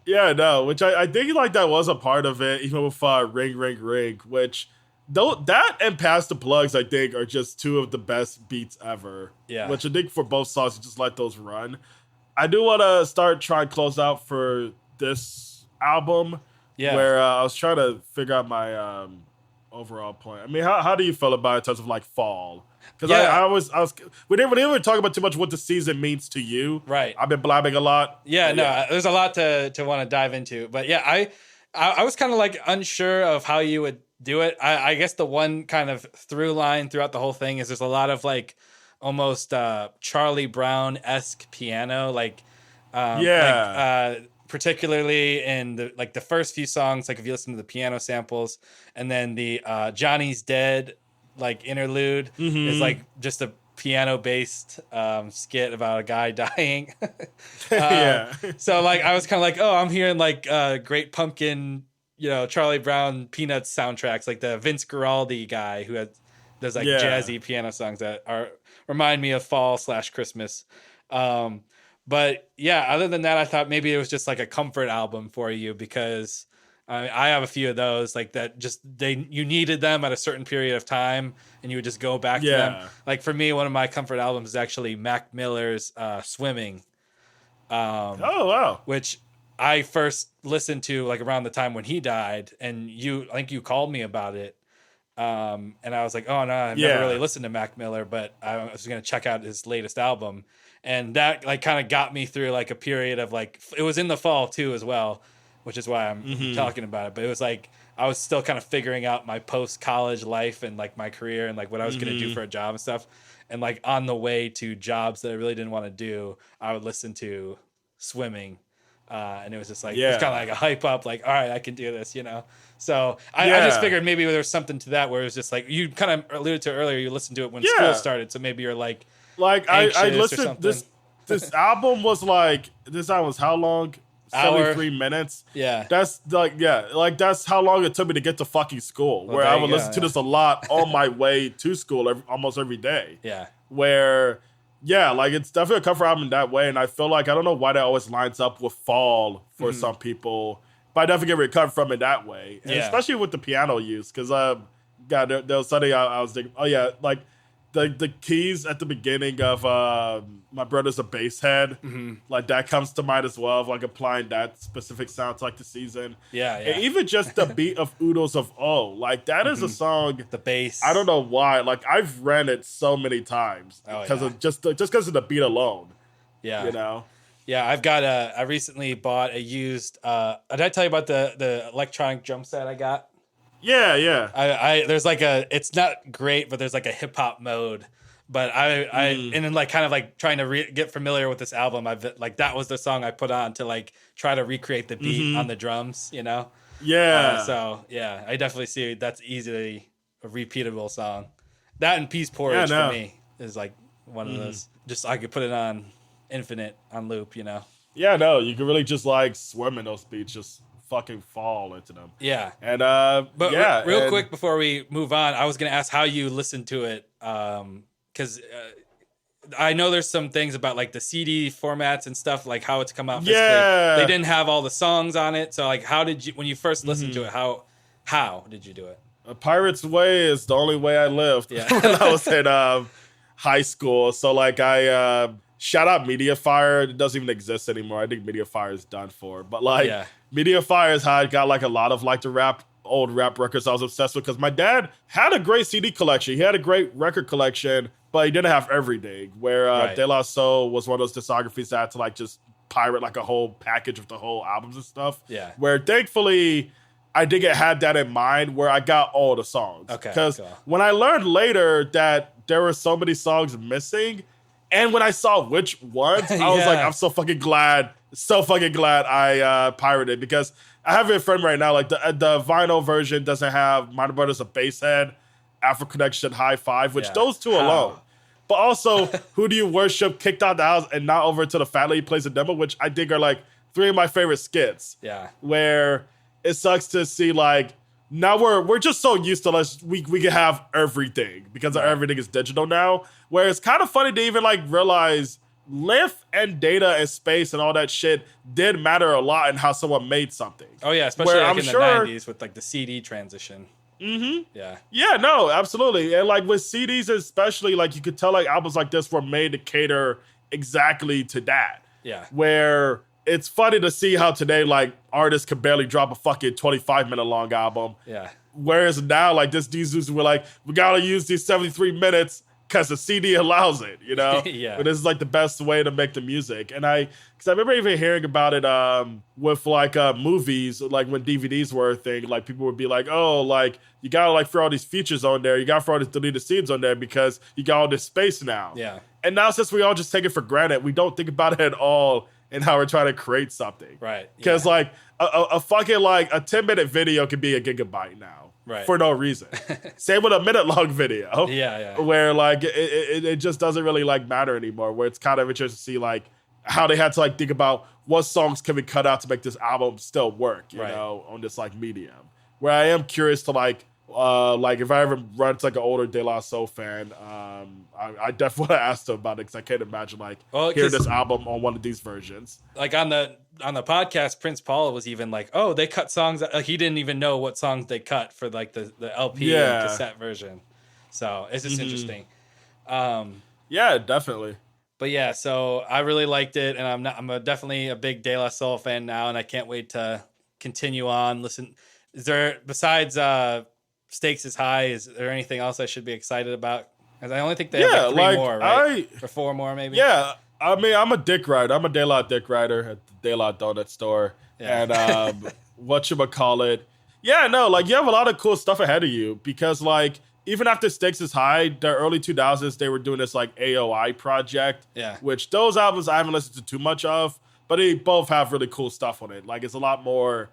Yeah, no. Which I think like that was a part of it, even with Ring Ring Ring, which that and Pass the Plugs I think are just two of the best beats ever. Yeah, which I think for both songs, you just let those run. I do want to start trying to close out for this album. Yeah. Where I was trying to figure out my overall point. I mean, how do you feel about it in terms of like fall? Because I was we didn't even talk about too much what the season means to you. Right. I've been blabbing a lot. There's a lot to want to dive into. But yeah, I was kind of like unsure of how you would do it. I guess the one kind of through line throughout the whole thing is there's a lot of like almost Charlie Brown-esque piano, particularly in the first few songs, like if you listen to the piano samples, and then the Johnny's Dead like interlude is like just a piano based skit about a guy dying. So like I was kind of like, oh, I'm hearing like Great Pumpkin, Charlie Brown Peanuts soundtracks, like the Vince Guaraldi guy who does jazzy piano songs that remind me of fall / Christmas. But yeah, other than that, I thought maybe it was just like a comfort album for you because I have a few of those like that. Just you needed them at a certain period of time, and you would just go back to them. Like for me, one of my comfort albums is actually Mac Miller's "Swimming." Oh wow! Which I first listened to like around the time when he died, and I think you called me about it. And I was like, oh no, I've never really listened to Mac Miller, but I was going to check out his latest album. And that like kind of got me through like a period of like, it was in the fall too as well, which is why I'm talking about it. But it was like, I was still kind of figuring out my post-college life and like my career and like what I was going to do for a job and stuff. And like on the way to jobs that I really didn't want to do, I would listen to Swimming. And it was just like, it's kind of like a hype up, like, all right, I can do this, you know? So I just figured maybe there was something to that where it was just like, you kind of alluded to earlier, you listened to it when school started. So maybe you're like I listened, this album was how long? 73 minutes. Yeah. That's that's how long it took me to get to fucking school. Where I would listen to this a lot on my way to school almost every day. Yeah. Where like it's definitely a comfort album in that way, and I feel like I don't know why that always lines up with fall for some people, but I definitely get recovered from it that way, and especially with the piano use, because there was something I was thinking, like the keys at the beginning of My Brother's a Bass Head, like that comes to mind as well, of like applying that specific sound to like the season. And even just the beat of Oodles of O, like that is a song. The bass. I don't know why. Like I've ran it so many times because of just because of the beat alone. Yeah. You know. Yeah, I've got I recently bought a used. Did I tell you about the electronic drum set I got? Yeah. I there's like it's not great, but there's like a hip hop mode. But and then like kind of like trying to get familiar with this album, that was the song I put on to like try to recreate the beat on the drums, you know? So yeah, I definitely see that's easily a repeatable song. That and Peace Porridge for me is like one of those. Just I could put it on infinite on loop, you know? Yeah, no, you can really just like swim in those beats, just fucking fall into them. Yeah. And but real quick before we move on, I was gonna ask how you listened to it, because I know there's some things about like the CD formats and stuff, like how it's come out physically. They didn't have all the songs on it, so like how did you, when you first listened to it, how did you do it? A Pirate's Way is the only way I lived when I was in high school. So like I shout out Mediafire. It doesn't even exist anymore. I think Mediafire is done for. But like Mediafire is how I got like a lot of like the old rap records I was obsessed with, because my dad had a great CD collection. He had a great record collection, but he didn't have everything. Where De La Soul was one of those discographies that had to like just pirate like a whole package of the whole albums and stuff. Yeah. Where thankfully I didn't have that in mind, where I got all the songs. Okay. Because when I learned later that there were so many songs missing, and when I saw which ones, I was like, I'm so fucking glad I pirated, because I have it in front right now. Like the vinyl version doesn't have My Brother's a Bass Head, Afro Connection, High Five, which those two alone. But also, Who Do You Worship, Kicked Out the House, and Not Over to the Fat Lady Plays a Demo, which I think are like three of my favorite skits. Yeah. Where it sucks to see like, now we're just so used to we can have everything because everything is digital now. Where it's kind of funny to even like realize lift and data and space and all that shit did matter a lot in how someone made something. Oh yeah, especially like in the 90s with like the CD transition. Yeah. Yeah, no, absolutely. And like with CDs especially, like you could tell like albums like this were made to cater exactly to that. Yeah. Where it's funny to see how today like artists could barely drop a fucking 25-minute long album. Yeah. Whereas now like these dudes were like, we gotta use these 73 minutes because the CD allows it, you know? Yeah. But this is like the best way to make the music. And because I remember even hearing about it with like movies, like when DVDs were a thing, like people would be like, oh, like you gotta like throw all these features on there. You gotta throw all these deleted scenes on there because you got all this space now. Yeah. And now since we all just take it for granted, we don't think about it at all in how we're trying to create something. Right. Because like a fucking like a 10-minute video could be a gigabyte now. Right. For no reason. Same with a minute-long video. Yeah. Where like it just doesn't really like matter anymore. Where it's kind of interesting to see like how they had to like think about what songs can we cut out to make this album still work, you know, on this like medium. Where I am curious to like like if I ever run into like an older De La Soul fan, I definitely want to ask them about it because I can't imagine like hearing this album on one of these versions. Like on the podcast, Prince Paul was even like, "Oh, they cut songs." He didn't even know what songs they cut for like the LP and cassette version. So it's just interesting. Yeah, definitely. But yeah, so I really liked it, and I'm definitely a big De La Soul fan now, and I can't wait to continue on. Listen, is there besides Stakes is High? Is there anything else I should be excited about? Because I only think they have like 3 more, right? Or 4 more, maybe. Yeah, I mean, I'm a dick rider. I'm a De La dick rider at the De La Donut store, and whatchamacallit. Yeah, no, like you have a lot of cool stuff ahead of you because like. Even after Stakes is High, the early 2000s, they were doing this like AOI project, which those albums I haven't listened to too much of, but they both have really cool stuff on it. Like it's a lot more,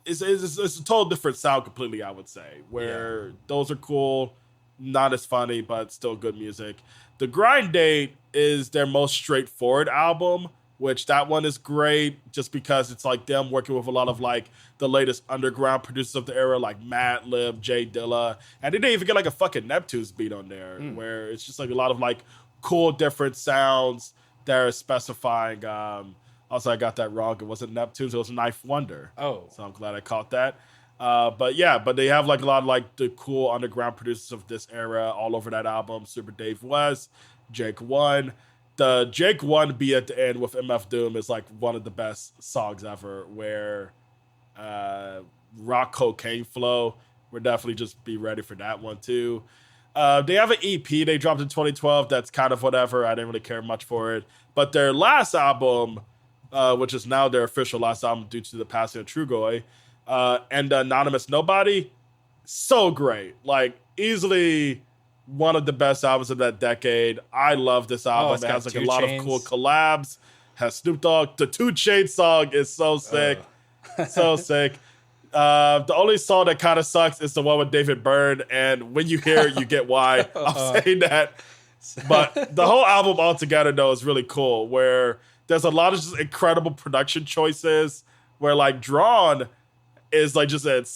it's a total different sound completely, I would say, where those are cool, not as funny, but still good music. The Grind Date is their most straightforward album, which that one is great just because it's like them working with a lot of like the latest underground producers of the era, like Madlib, Jay Dilla, and they didn't even get like a fucking Neptune's beat on there, where it's just like a lot of like cool different sounds that are specifying. Also, I got that wrong. It wasn't Neptune's, it was Knife Wonder. Oh, so I'm glad I caught that. But they have like a lot of like the cool underground producers of this era all over that album. Super Dave West, Jake One. The Jake One beat at the end with MF Doom is like one of the best songs ever, where Rock Cocaine Flow, we'll definitely just be ready for that one too. They have an EP they dropped in 2012 that's kind of whatever. I didn't really care much for it. But their last album, which is now their official last album due to the passing of Trugoy, and Anonymous Nobody, so great. Like easily one of the best albums of that decade. I love this album. It has like a lot of cool collabs. Has Snoop Dogg. The 2 Chainz song is so sick. So sick. The only song that kind of sucks is the one with David Byrne. And when you hear it, you get why I'm saying that. But the whole album altogether, though, is really cool. Where there's a lot of just incredible production choices. Where like Drawn is like just an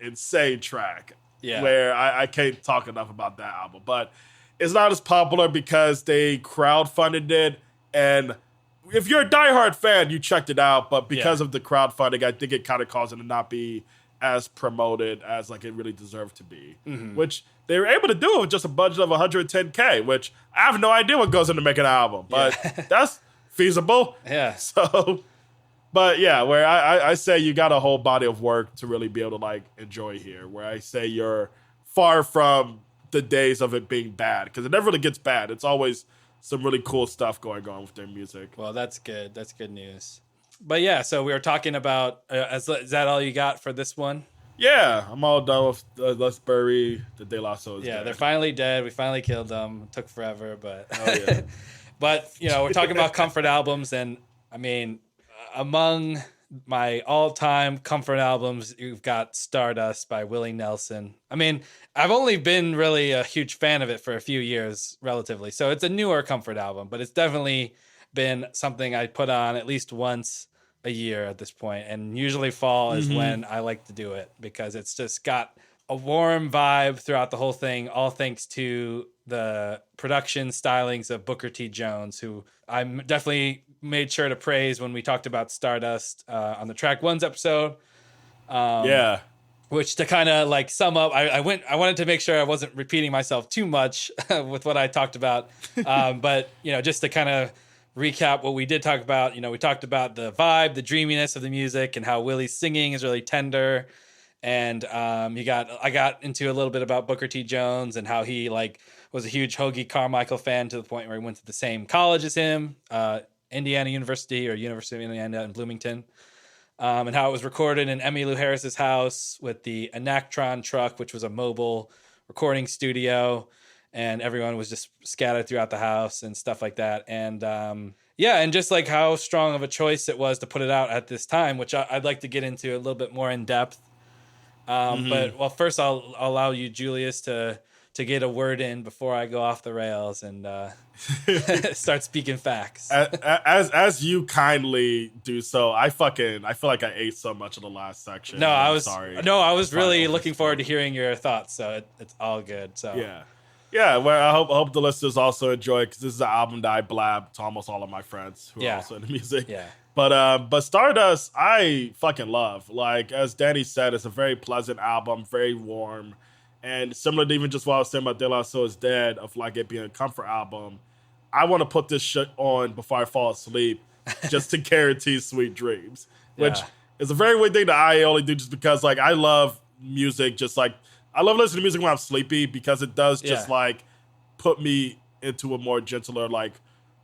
insane track. Yeah. Where I can't talk enough about that album. But it's not as popular because they crowdfunded it. And if you're a diehard fan, you checked it out. But because of the crowdfunding, I think it kind of caused it to not be as promoted as like it really deserved to be. Mm-hmm. Which they were able to do with just a budget of $110K, which I have no idea what goes into making an album. But that's feasible. Yeah. So... But yeah, where I say you got a whole body of work to really be able to like enjoy here. Where I say you're far from the days of it being bad because it never really gets bad. It's always some really cool stuff going on with their music. Well, that's good. That's good news. But yeah, so we were talking about. Is that all you got for this one? Yeah, I'm all done with. Let's bury the De La Soul. Yeah, they're finally dead. We finally killed them. It took forever, but but you know we're talking about comfort albums, and I mean. Among my all-time comfort albums, you've got Stardust by Willie Nelson. I mean, I've only been really a huge fan of it for a few years, relatively. So it's a newer comfort album, but it's definitely been something I put on at least once a year at this point. And usually fall is when I like to do it because it's just got a warm vibe throughout the whole thing, all thanks to the production stylings of Booker T. Jones, who I'm definitely made sure to praise when we talked about Stardust on the Track Ones episode. Which to kind of like sum up, I wanted to make sure I wasn't repeating myself too much with what I talked about. But, you know, just to kind of recap what we did talk about, you know, we talked about the vibe, the dreaminess of the music and how Willie's singing is really tender. And I got into a little bit about Booker T. Jones and how he like was a huge Hoagie Carmichael fan to the point where he went to the same college as him, Indiana University or University of Indiana in Bloomington, and how it was recorded in Emmylou Harris's house with the Enactron truck, which was a mobile recording studio, and everyone was just scattered throughout the house and stuff like that. And and just like how strong of a choice it was to put it out at this time, which I'd like to get into a little bit more in depth. But well, first I'll allow you, Julius, to to get a word in before I go off the rails and start speaking facts. As you kindly do so, I feel like I ate so much of the last section. No, I was sorry. really looking forward to hearing your thoughts. So it's all good. So yeah. Well, I hope the listeners also enjoy, because this is an album that I blab to almost all of my friends who are also into music. Yeah. But Stardust, I fucking love. Like, as Danny said, it's a very pleasant album, very warm. And similar to even just what I was saying about De La Soul is Dead, of like it being a comfort album, I want to put this shit on before I fall asleep just to guarantee sweet dreams. Which is a very weird thing that I only do just because, like, I love music, just like, I love listening to music when I'm sleepy, because it does just like put me into a more gentler like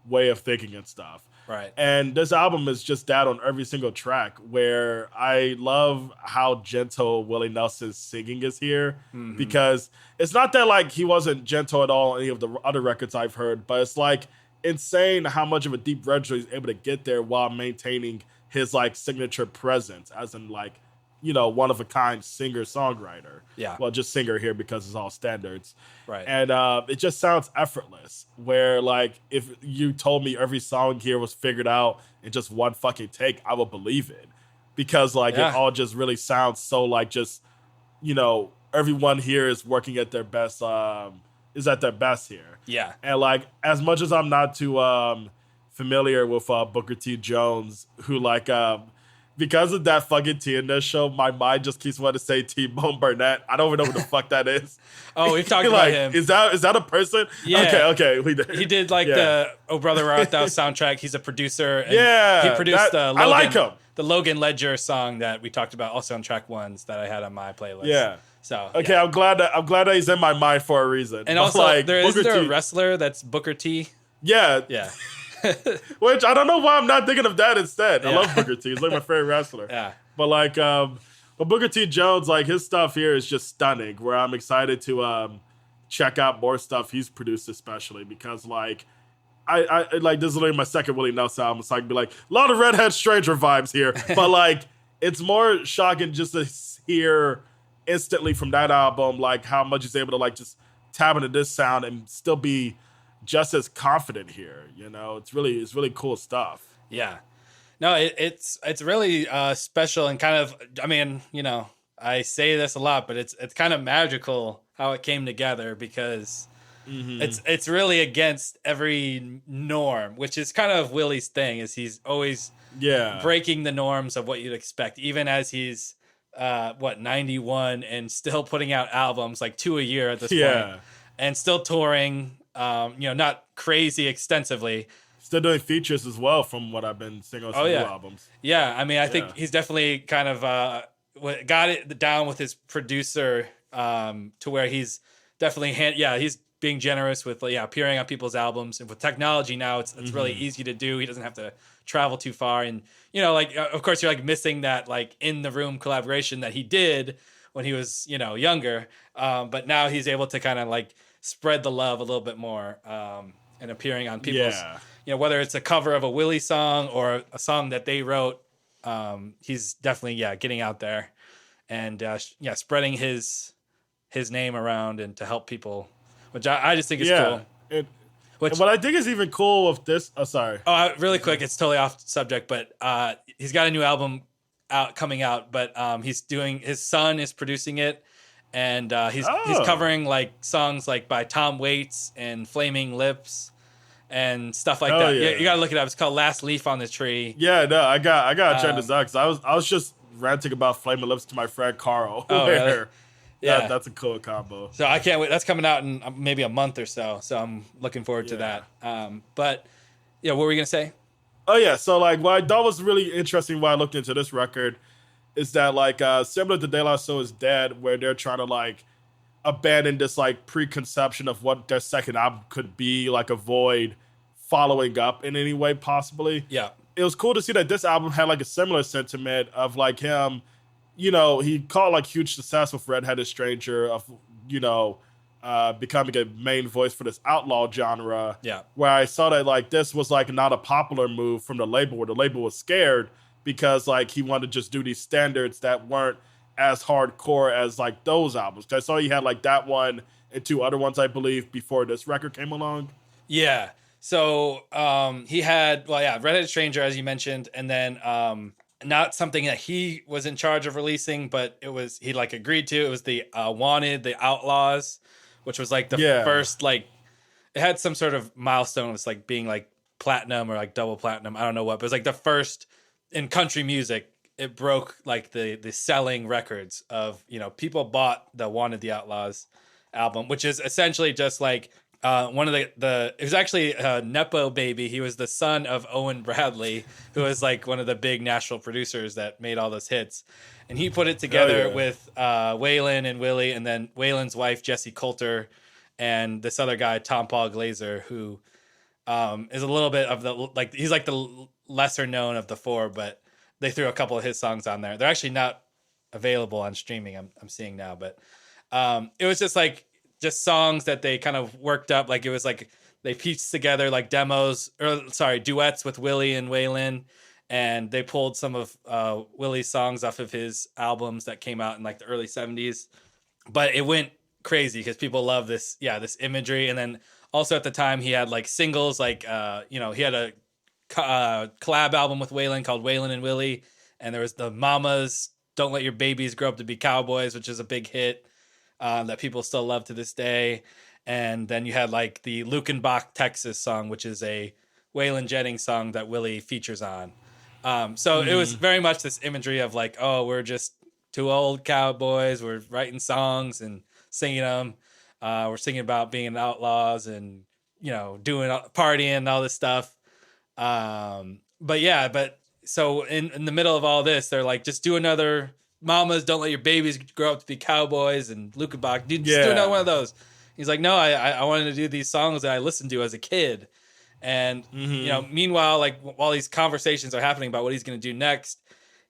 way of thinking and stuff. Right. And this album is just that on every single track, where I love how gentle Willie Nelson's singing is here, because it's not that like he wasn't gentle at all on any of the other records I've heard, but it's like insane how much of a deep register he's able to get there while maintaining his like signature presence, as in like, you know, one of a kind singer-songwriter. Yeah. Well, just singer here because it's all standards. Right. And it just sounds effortless, where like if you told me every song here was figured out in just one fucking take, I would believe it. Because like it all just really sounds so like just, you know, everyone here is working at their best, is at their best here. Yeah. And like, as much as I'm not too familiar with Booker T. Jones, who like because of that fucking T in this show, my mind just keeps wanting to say T-Bone Burnett. I don't even know what the fuck that is. Oh, we've talked like, about him. Is that a person? Yeah. Okay. He did like the Oh Brother Where Art Thou soundtrack. He's a producer. And he produced I like him. The Logan Ledger song that we talked about, also on track ones that I had on my playlist. Yeah. So okay, I'm glad that he's in my mind for a reason. And also, like, there a wrestler that's Booker T. Yeah. Yeah. Which I don't know why I'm not thinking of that instead. I love Booker T. He's like my favorite wrestler. Yeah. But like, but Booker T. Jones, like his stuff here is just stunning. Where I'm excited to check out more stuff he's produced, especially because like I like this is literally my second Willie Nelson album, so I can be like a lot of Redhead Stranger vibes here. But like, it's more shocking just to hear instantly from that album like how much he's able to like just tap into this sound and still be just as confident here. You know, it's really cool stuff. Yeah. No, it's really special and kind of, I mean, you know, I say this a lot, but it's kind of magical how it came together, because it's really against every norm, which is kind of Willie's thing, is he's always breaking the norms of what you'd expect, even as he's 91 and still putting out albums like 2 a year at this point, and still touring, you know, not crazy extensively. Still doing features as well, from what I've been seeing on some new albums. Yeah, I mean, I think he's definitely kind of got it down with his producer, to where he's definitely he's being generous with appearing on people's albums. And with technology now, it's really easy to do. He doesn't have to travel too far, and you know, like of course you're like missing that like in the room collaboration that he did when he was, you know, younger. But now he's able to kind of like spread the love a little bit more, and appearing on people's, you know, whether it's a cover of a Willie song or a song that they wrote. He's definitely getting out there and spreading his name around and to help people, which I just think is cool. And what I think is even cool with this, really quick, it's totally off subject, but he's got a new album coming out, but he's doing, his son is producing it, and he's covering like songs like by Tom Waits and Flaming Lips and stuff like that. Yeah, you gotta look it up. It's called Last Leaf on the Tree. Yeah, no, I gotta check this out, because I was just ranting about Flaming Lips to my friend Carl. Really? Yeah, that's a cool combo. So I can't wait. That's coming out in maybe a month or so. So I'm looking forward to that. But yeah, what were we gonna say? Oh yeah, so like what I thought was really interesting when I looked into this record is that like similar to De La Soul is Dead, where they're trying to like abandon this like preconception of what their second album could be, like avoid following up in any way possibly. Yeah, it was cool to see that this album had like a similar sentiment of like him, you know, he caught like huge success with Redheaded Stranger, of, you know, becoming a main voice for this outlaw genre. Yeah, where I saw that like this was like not a popular move from the label, where the label was scared because like he wanted to just do these standards that weren't as hardcore as like those albums. I saw he had like that one and 2 other ones, I believe, before this record came along. Yeah. So he had, Redheaded Stranger, as you mentioned, and then not something that he was in charge of releasing, but he like agreed to. It was the Wanted, the Outlaws, which was like the first, like, it had some sort of milestone. It was like being like platinum or like double platinum. I don't know what, but it was like the first in country music. It broke like the selling records of, people bought the Wanted, the Outlaws album, which is essentially just like one of it was actually a Nepo baby. He was the son of Owen Bradley, who was like one of the big national producers that made all those hits. And he put it together with Waylon and Willie, and then Waylon's wife, Jessie Coulter, and this other guy, Tom Paul Glazer, who is a little bit of he's like the lesser known of the 4, but they threw a couple of his songs on there. They're actually not available on streaming, I'm seeing now, but it was just songs that they kind of worked up. Like, it was like they pieced together like duets with Willie and Waylon, and they pulled some of Willie's songs off of his albums that came out in like the early 70s. But it went crazy because people love this imagery. And then also at the time he had like singles, like he had a collab album with Waylon called Waylon and Willie, and there was the Mamas Don't Let Your Babies Grow Up to Be Cowboys, which is a big hit that people still love to this day. And then you had like the Lukenbach, Texas song, which is a Waylon Jennings song that Willie features on. So it was very much this imagery of like, oh, we're just 2 old cowboys. We're writing songs and singing them. We're singing about being outlaws and, doing partying and all this stuff. But so in the middle of all this, they're like, just do another Mamas Don't Let Your Babies Grow Up to Be Cowboys and Lukenbach. Just do another one of those. He's like, no, I wanted to do these songs that I listened to as a kid. And, meanwhile, like while these conversations are happening about what he's going to do next,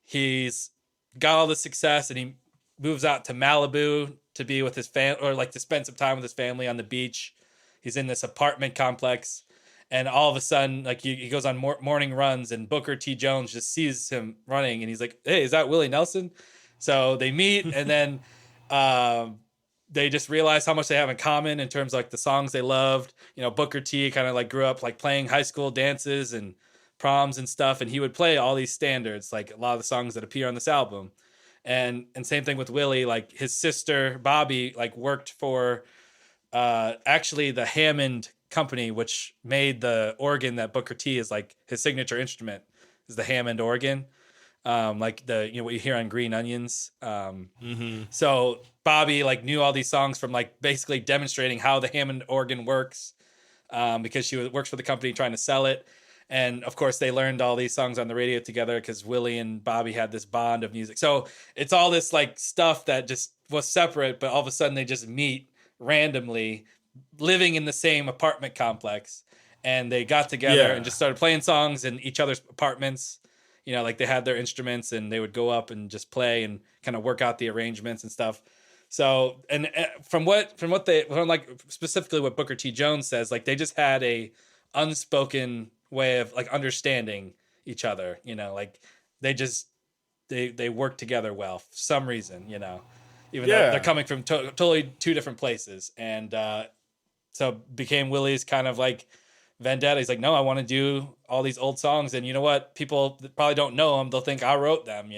he's got all the success and he moves out to Malibu to be with his family, or like to spend some time with his family on the beach. He's in this apartment complex. And all of a sudden, like he goes on morning runs, and Booker T. Jones just sees him running, and he's like, "Hey, is that Willie Nelson?" So they meet, and then they just realize how much they have in common in terms of like the songs they loved. Booker T. kind of like grew up like playing high school dances and proms and stuff, and he would play all these standards, like a lot of the songs that appear on this album. And same thing with Willie. Like his sister Bobby like worked for actually the Hammond company, which made the organ that Booker T is like his signature instrument, is the Hammond organ, like the what you hear on Green Onions. So Bobby like knew all these songs from like basically demonstrating how the Hammond organ works, because she works for the company trying to sell it. And of course they learned all these songs on the radio together because Willie and Bobby had this bond of music. So it's all this like stuff that just was separate, but all of a sudden they just meet randomly, living in the same apartment complex, and they got together and just started playing songs in each other's apartments. Like they had their instruments and they would go up and just play and kind of work out the arrangements and stuff. So, and from like specifically what Booker T. Jones says, like they just had a unspoken way of like understanding each other, like they work together well for some reason, even though they're coming from totally 2 different places. And so became Willie's kind of like vendetta. He's like, no, I want to do all these old songs. And you know what? People that probably don't know them, they'll think I wrote them,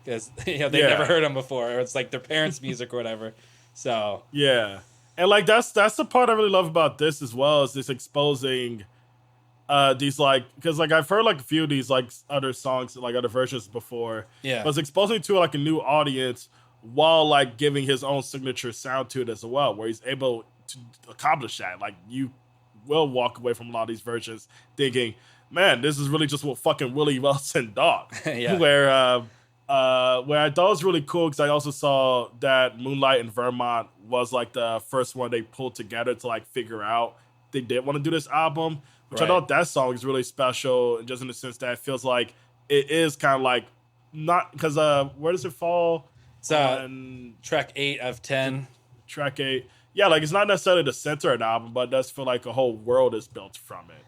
because they've never heard them before, or it's like their parents' music or whatever. So yeah. And like that's the part I really love about this as well, is this exposing these like, because like I've heard like a few of these like other songs, like other versions before. Yeah. But it's exposing to like a new audience while like giving his own signature sound to it as well, where he's able to accomplish that. Like you will walk away from a lot of these versions thinking, man, this is really just what fucking Willie-verse dog. Where I thought was really cool, because I also saw that Moonlight in Vermont was like the first one they pulled together to like figure out they did want to do this album, which I thought that song is really special, just in the sense that it feels like it is kind of like not, because where does it fall? It's on track 8 of 10. Track 8. Yeah, like it's not necessarily the center of the album, but it does feel like a whole world is built from it.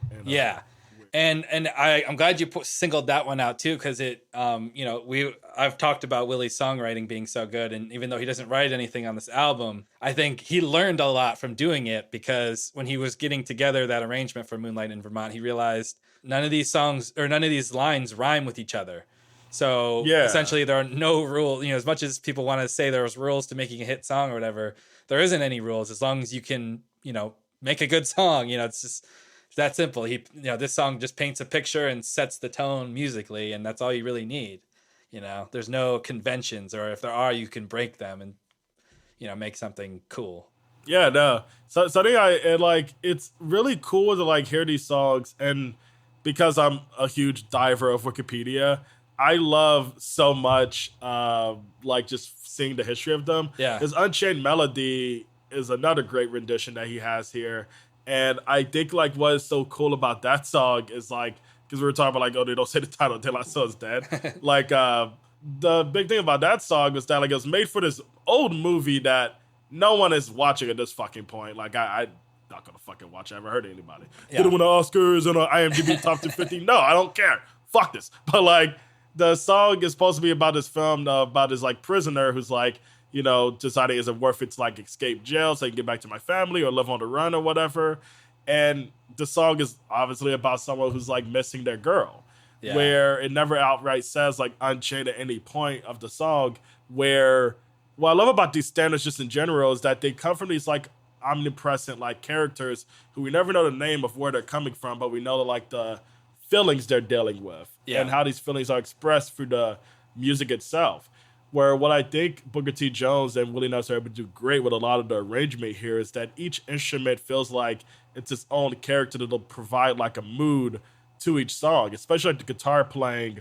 And I'm glad you singled that one out too, because I've talked about Willie's songwriting being so good, and even though he doesn't write anything on this album, I think he learned a lot from doing it, because when he was getting together that arrangement for Moonlight in Vermont, he realized none of these songs or none of these lines rhyme with each other. So essentially there are no rules, as much as people want to say there's rules to making a hit song or whatever, there isn't any rules as long as you can, make a good song. It's just that simple. This song just paints a picture and sets the tone musically, and that's all you really need. There's no conventions, or if there are, you can break them and, make something cool. Yeah, no. So I think it's really cool to hear these songs, and because I'm a huge diver of Wikipedia, I love so much just seeing the history of them. Yeah. His Unchained Melody is another great rendition that he has here. And I think what is so cool about that song is because we were talking about they don't say the title until I saw is dead. The big thing about that song was that it was made for this old movie that no one is watching at this fucking point. I'm not gonna fucking watch it. I haven't heard anybody. Yeah. Did it win the Oscars and IMDb top 250? No, I don't care. Fuck this. But the song is supposed to be about this film about this prisoner who's deciding is it worth it to escape jail so I can get back to my family or live on the run or whatever. And the song is obviously about someone who's missing their girl, where it never outright says unchained at any point of the song. Where what I love about these standards just in general is that they come from these omnipresent characters who we never know the name of where they're coming from, but we know the feelings they're dealing with and how these feelings are expressed through the music itself. Where what I think Booker T. Jones and Willie Nelson are able to do great with a lot of the arrangement here is that each instrument feels like it's its own character that'll provide a mood to each song, especially the guitar playing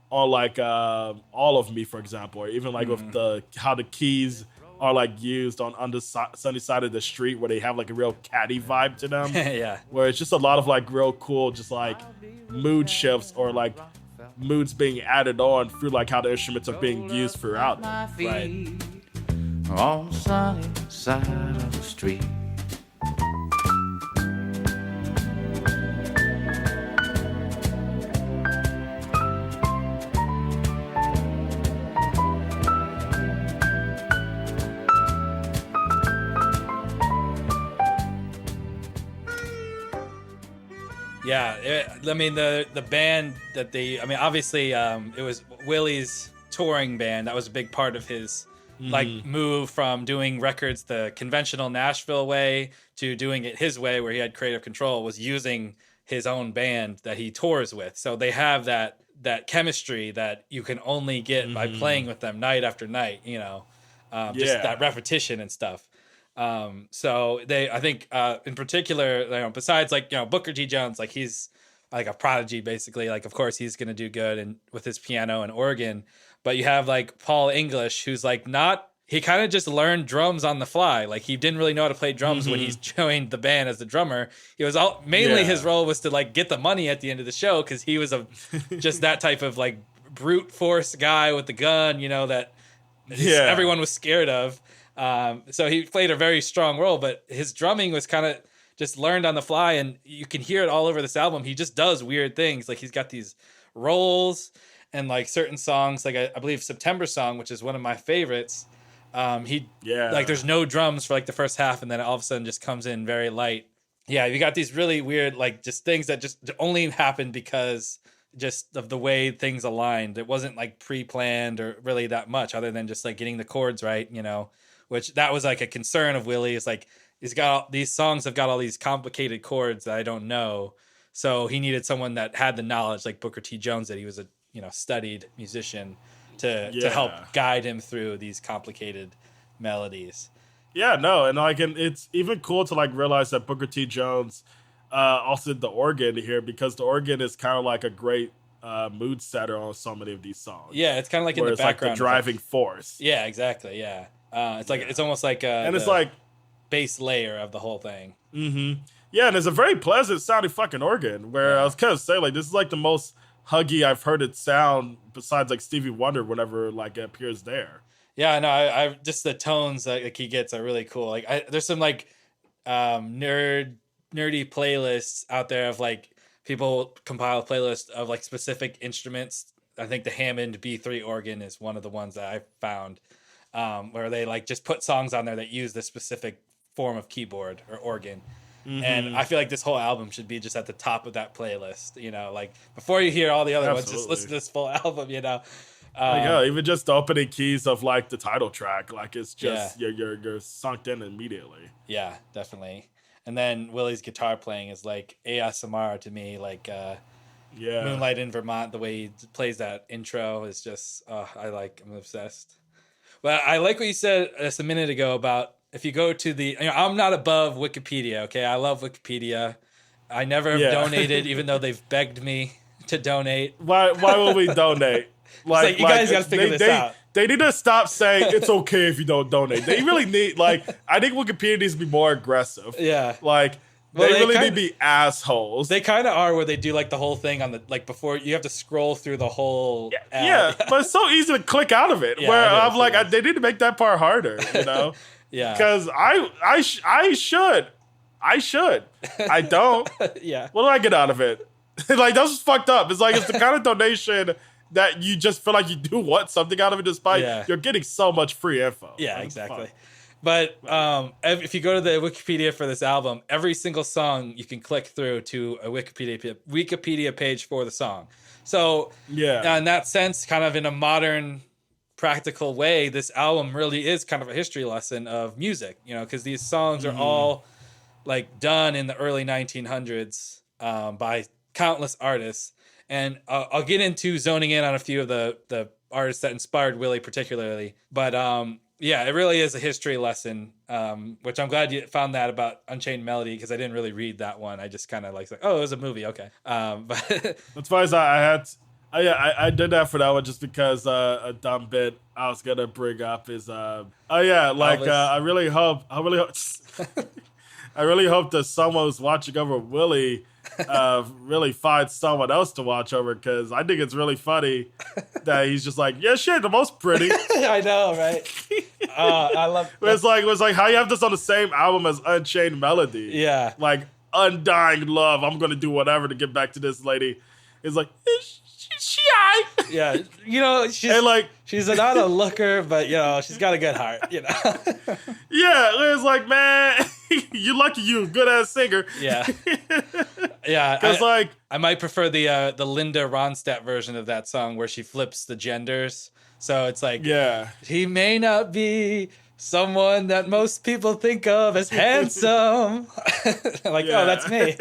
on All of Me, for example, or even with how the keys are used on the sunny side of the street, where they have a real catty vibe to them. Yeah. Where it's just a lot of real cool, just mood shifts or moods being added on through how the instruments are being used throughout. Right. On the sunny side of the street. Yeah, the band that obviously it was Willie's touring band. That was a big part of his move from doing records the conventional Nashville way to doing it his way, where he had creative control, was using his own band that he tours with. So they have that chemistry that you can only get by playing with them night after night, just that repetition and stuff. So I think in particular, besides Booker T. Jones, he's a prodigy basically. Of course he's gonna do good and with his piano and organ. But you have Paul English, who's he kind of just learned drums on the fly. He didn't really know how to play drums when he's joined the band as the drummer. He was mainly his role was to get the money at the end of the show, because he was just that type of brute force guy with the gun, that everyone was scared of. So he played a very strong role, but his drumming was kind of just learned on the fly, and you can hear it all over this album. He just does weird things. He's got these rolls and certain songs, I believe September Song, which is one of my favorites. There's no drums for the first half, and then all of a sudden just comes in very light. Yeah, you got these really weird just things that just only happened because just of the way things aligned. It wasn't pre-planned or really that much, other than just getting the chords right, which that was a concern of Willie. Is he's got these songs have got all these complicated chords that I don't know, so he needed someone that had the knowledge, like Booker T. Jones, that he was a studied musician to help guide him through these complicated melodies. Yeah, no, and it's even cool to realize that Booker T. Jones also did the organ here, because the organ is kind of a great mood setter on so many of these songs. Yeah, it's kind of in the background, the driving force. Yeah, exactly. Yeah, it's almost and it's base layer of the whole thing. Mm-hmm. Yeah, and it's a very pleasant sounding fucking organ. Where I was kind of saying this is the most huggy I've heard it sound, besides Stevie Wonder whenever it appears there. Yeah, no, I just the tones that he gets are really cool. There's some nerdy playlists out there of people compile a playlist of like specific instruments. I think the Hammond B3 organ is one of the ones that I found, where they like just put songs on there that use this specific form of keyboard or organ. And I feel like this whole album should be just at the top of that playlist, you know, like before you hear all the other ones, just listen to this full album, you know. Even just the opening keys of like the title track, like it's just you're sunk in immediately. Yeah, definitely. And then Willie's guitar playing is like ASMR to me, like Moonlight in Vermont. The way he plays that intro is just I'm obsessed. But I like what you said just a minute ago about if you go to the, I'm not above Wikipedia, okay? I love Wikipedia. I never have donated, even though they've begged me to donate. Why will we donate? Like you guys got to figure this out. They need to stop saying it's okay if you don't donate. They really need, I think Wikipedia needs to be more aggressive. Yeah. They really need to be assholes. They kind of are, where they do like the whole thing on the, like before you have to scroll through the whole ad. Yeah, but it's so easy to click out of it. Where I'm like, they need to make that part harder, you know? Yeah. Because I should. I don't. Yeah. What do I get out of it? Like, that's just fucked up. It's like, it's the kind of donation that you just feel like you do want something out of it, despite you're getting so much free info. Yeah, exactly. But if you go to the Wikipedia for this album, every single song you can click through to a Wikipedia page for the song. So in that sense, kind of in a modern, practical way, this album really is kind of a history lesson of music, you know, because these songs are all like done in the early 1900s by countless artists. And I'll get into zoning in on a few of the artists that inspired Willie particularly. But it really is a history lesson, which I'm glad you found that about Unchained Melody, because I didn't really read that one. I just kind of like, oh, it was a movie. Okay. But that's why I did that for that one, just because a dumb bit I was going to bring up is, I really hope I really hope that someone who's watching over Willie really finds someone else to watch over, because I think it's really funny that he's just like, yeah, shit, the most pretty. I know, right? I love it. It's like how you have this on the same album as Unchained Melody. Yeah. Like, undying love. I'm going to do whatever to get back to this lady. It's like, she aight. Yeah. You know, she's not a looker, but, you know, she's got a good heart, you know? Yeah. It's like, man, you lucky you, good ass singer. Yeah. Yeah. Because, I might prefer the Linda Ronstadt version of that song where she flips the genders. So it's like, he may not be someone that most people think of as handsome. Like, oh, that's me.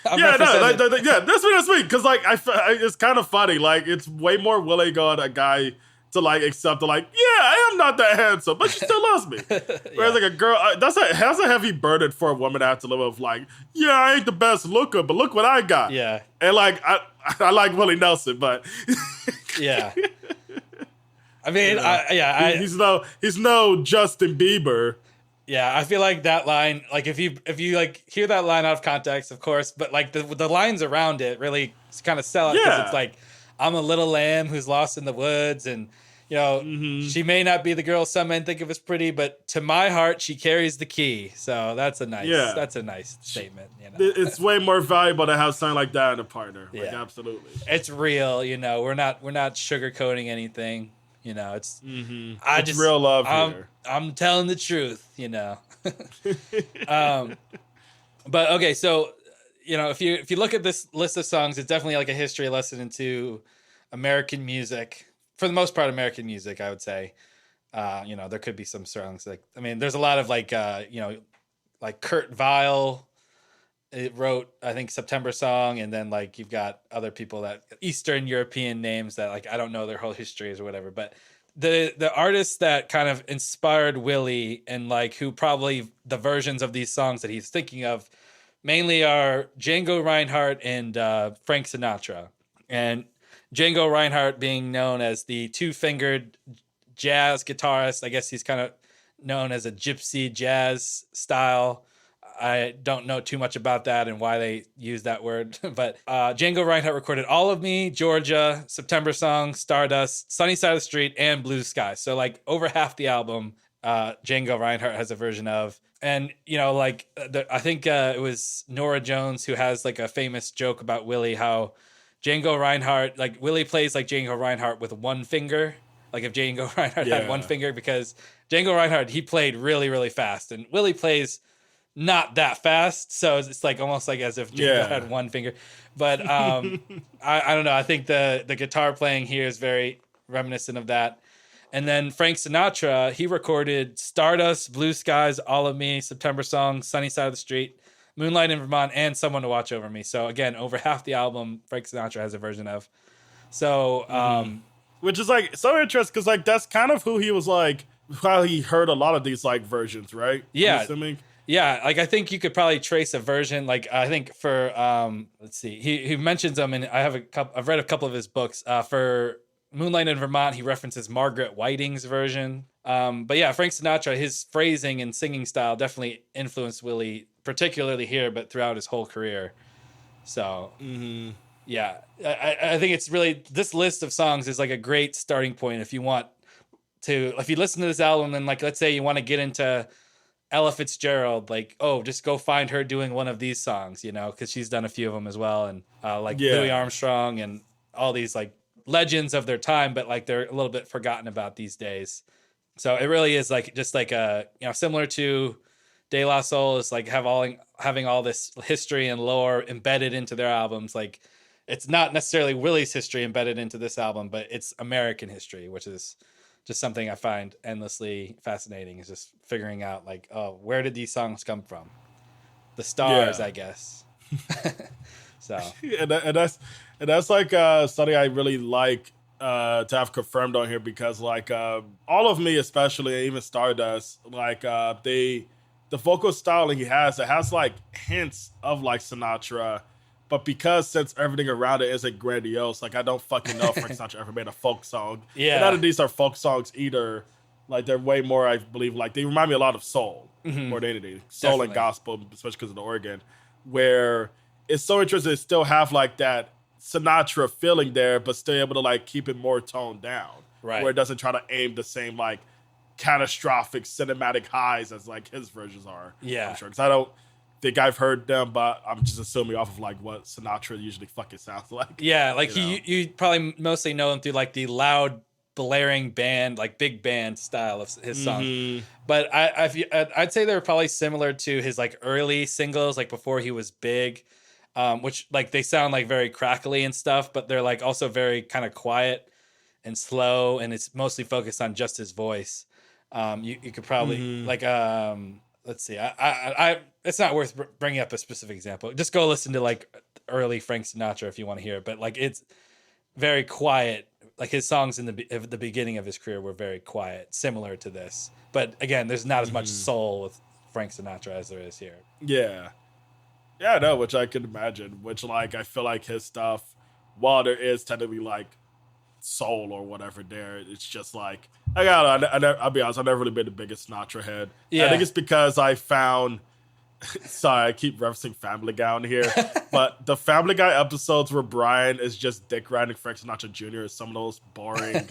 That's me. Because it's kind of funny. Like, it's way more Willie going a guy to accept the I am not that handsome, but she still loves me. Whereas like a girl, that's a heavy burden for a woman to have to live with. Like, I ain't the best looker, but look what I got. Yeah, and I like Willie Nelson, but yeah. I mean, he's no Justin Bieber. Yeah, I feel like that line, like if you hear that line out of context, of course, but like the lines around it really kind of sell it, because it's like, I'm a little lamb who's lost in the woods, and you know, she may not be the girl some men think of as pretty, but to my heart, she carries the key. So that's a nice statement. You know? It's way more valuable to have something like that in a partner. Like, absolutely, it's real. You know, we're not sugarcoating anything. You know, it's it's real love here. I'm telling the truth, you know. But okay, so you know, if you look at this list of songs, it's definitely like a history lesson into American music. For the most part, American music, I would say. You know, there could be some songs there's a lot of like Kurt Weill. It wrote, I think, September Song, and then like you've got other people that Eastern European names that like I don't know their whole histories or whatever. But the artists that kind of inspired Willie and like who probably the versions of these songs that he's thinking of mainly are Django Reinhardt and Frank Sinatra. And Django Reinhardt being known as the two-fingered jazz guitarist. I guess he's kind of known as a gypsy jazz style. I don't know too much about that and why they use that word, but Django Reinhardt recorded All of Me, Georgia, September Song, Stardust, Sunny Side of the Street, and Blue Sky. So like over half the album Django Reinhardt has a version of. And, you know, like, I think it was Nora Jones who has like a famous joke about Willie, how Django Reinhardt, like Willie plays like Django Reinhardt with one finger. Like if Django Reinhardt had one finger, because Django Reinhardt, he played really, really fast. And Willie plays not that fast. So it's like almost like as if Django had one finger. But I don't know. I think the guitar playing here is very reminiscent of that. And then Frank Sinatra, he recorded Stardust, Blue Skies, All of Me, September Song, Sunny Side of the Street, Moonlight in Vermont, and Someone to Watch Over Me. So again, over half the album, Frank Sinatra has a version of. So, which is like so interesting because like that's kind of who he was like, how he heard a lot of these like versions, right? Yeah. I'm assuming. Yeah, like I think you could probably trace a version. Like I think for let's see, he mentions them, and I've read a couple of his books. For Moonlight in Vermont, he references Margaret Whiting's version. But yeah, Frank Sinatra, his phrasing and singing style definitely influenced Willie, particularly here, but throughout his whole career. So yeah, I think it's really, this list of songs is like a great starting point if you listen to this album and like let's say you want to get into Ella Fitzgerald, like, oh, just go find her doing one of these songs, you know, because she's done a few of them as well, and Louis Armstrong and all these like legends of their time, but like they're a little bit forgotten about these days. So it really is like just like a, you know, similar to De La Soul is like having all this history and lore embedded into their albums. Like it's not necessarily Willie's history embedded into this album, but it's American history, which is just something I find endlessly fascinating, is just figuring out like, oh, where did these songs come from? The stars, I guess. So and that's like something I really like to have confirmed on here, because like All of Me, especially, even Stardust, like the vocal styling he has, it has like hints of like Sinatra, but because since everything around it isn't grandiose, like I don't fucking know if Frank Sinatra ever made a folk song. Yeah, and none of these are folk songs either. Like they're way more, I believe, like they remind me a lot of soul more than anything, soul and gospel, especially because of the organ, where it's so interesting to still have like that Sinatra feeling there, but still able to like keep it more toned down, right? Where it doesn't try to aim the same like catastrophic cinematic highs as like his versions are. Yeah, I'm sure, because I don't think I've heard them, but I'm just assuming off of like what Sinatra usually fucking sounds like. Yeah, like you probably mostly know him through like the loud blaring band, like big band style of his songs. But I'd say they're probably similar to his like early singles, like before he was big, which like they sound like very crackly and stuff, but they're like also very kind of quiet and slow, and it's mostly focused on just his voice. You could probably like let's see, I it's not worth bringing up a specific example. Just go listen to like early Frank Sinatra if you want to hear it, but like it's very quiet. Like his songs in the beginning of his career were very quiet, similar to this. But again, there's not as much soul with Frank Sinatra as there is here. Yeah, no, which I can imagine. Which like I feel like his stuff, while there is technically like soul or whatever there, it's just like I'll be honest, I've never really been the biggest Sinatra head. Yeah. I think it's because I found sorry, I keep referencing Family Guy on here, but the Family Guy episodes where Brian is just dick riding Frank Sinatra Jr. is some of those boring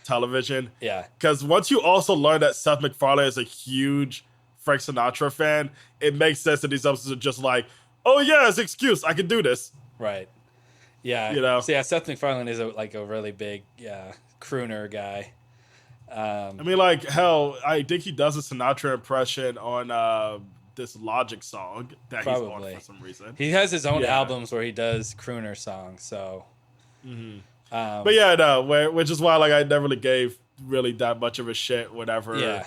television. Yeah. Because once you also learn that Seth MacFarlane is a huge Frank Sinatra fan, it makes sense that these episodes are just like, oh yeah, it's an excuse, I can do this. Right. Yeah. You know? So yeah, Seth MacFarlane is a really big crooner guy. I mean, like, hell, I think he does a Sinatra impression on this Logic song that he's on for some reason. He has his own albums where he does crooner songs, so. But yeah, no, which is why like I never really gave really that much of a shit whenever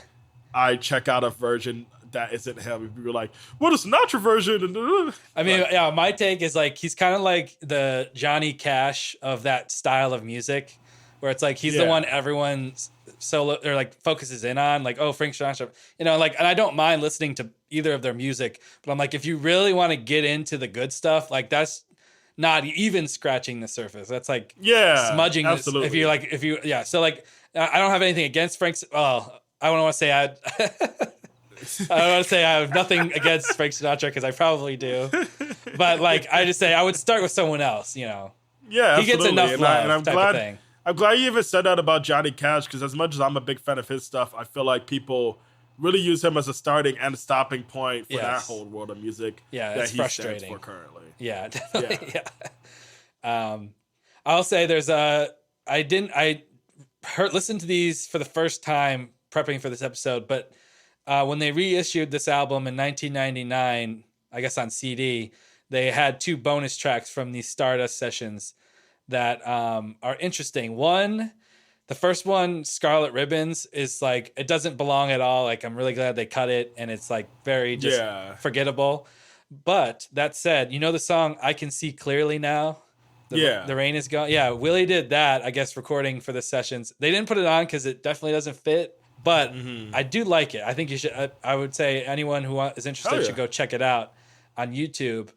I check out a version that isn't him. People are like, what a Sinatra version? I mean, my take is like he's kind of like the Johnny Cash of that style of music, where it's like he's the one everyone solo or like focuses in on, like, oh, Frank Sinatra, you know, like, and I don't mind listening to either of their music, but I'm like, if you really want to get into the good stuff, like that's not even scratching the surface. That's like smudging. Absolutely. So like, I don't have anything against Frank's. Well, I don't want to say I don't want to say I have nothing against Frank Sinatra, because I probably do, but like I just say I would start with someone else. You know, yeah, he gets enough love. And I'm glad. I'm glad you even said that about Johnny Cash, because as much as I'm a big fan of his stuff, I feel like people really use him as a starting and stopping point for that whole world of music. Yeah, that it's he frustrating stands for currently. Yeah, definitely. Yeah. I'll say I listened to these for the first time prepping for this episode, but when they reissued this album in 1999, I guess on CD, they had 2 bonus tracks from these Stardust sessions that are interesting. The first one, Scarlet Ribbons, is like, it doesn't belong at all. Like, I'm really glad they cut it, and it's like very just forgettable. But that said, you know the song I Can See Clearly Now? The rain is gone. Yeah, Willie did that, I guess, recording for the sessions. They didn't put it on because it definitely doesn't fit, but I do like it. I think you should. I would say anyone who is interested should go check it out on YouTube.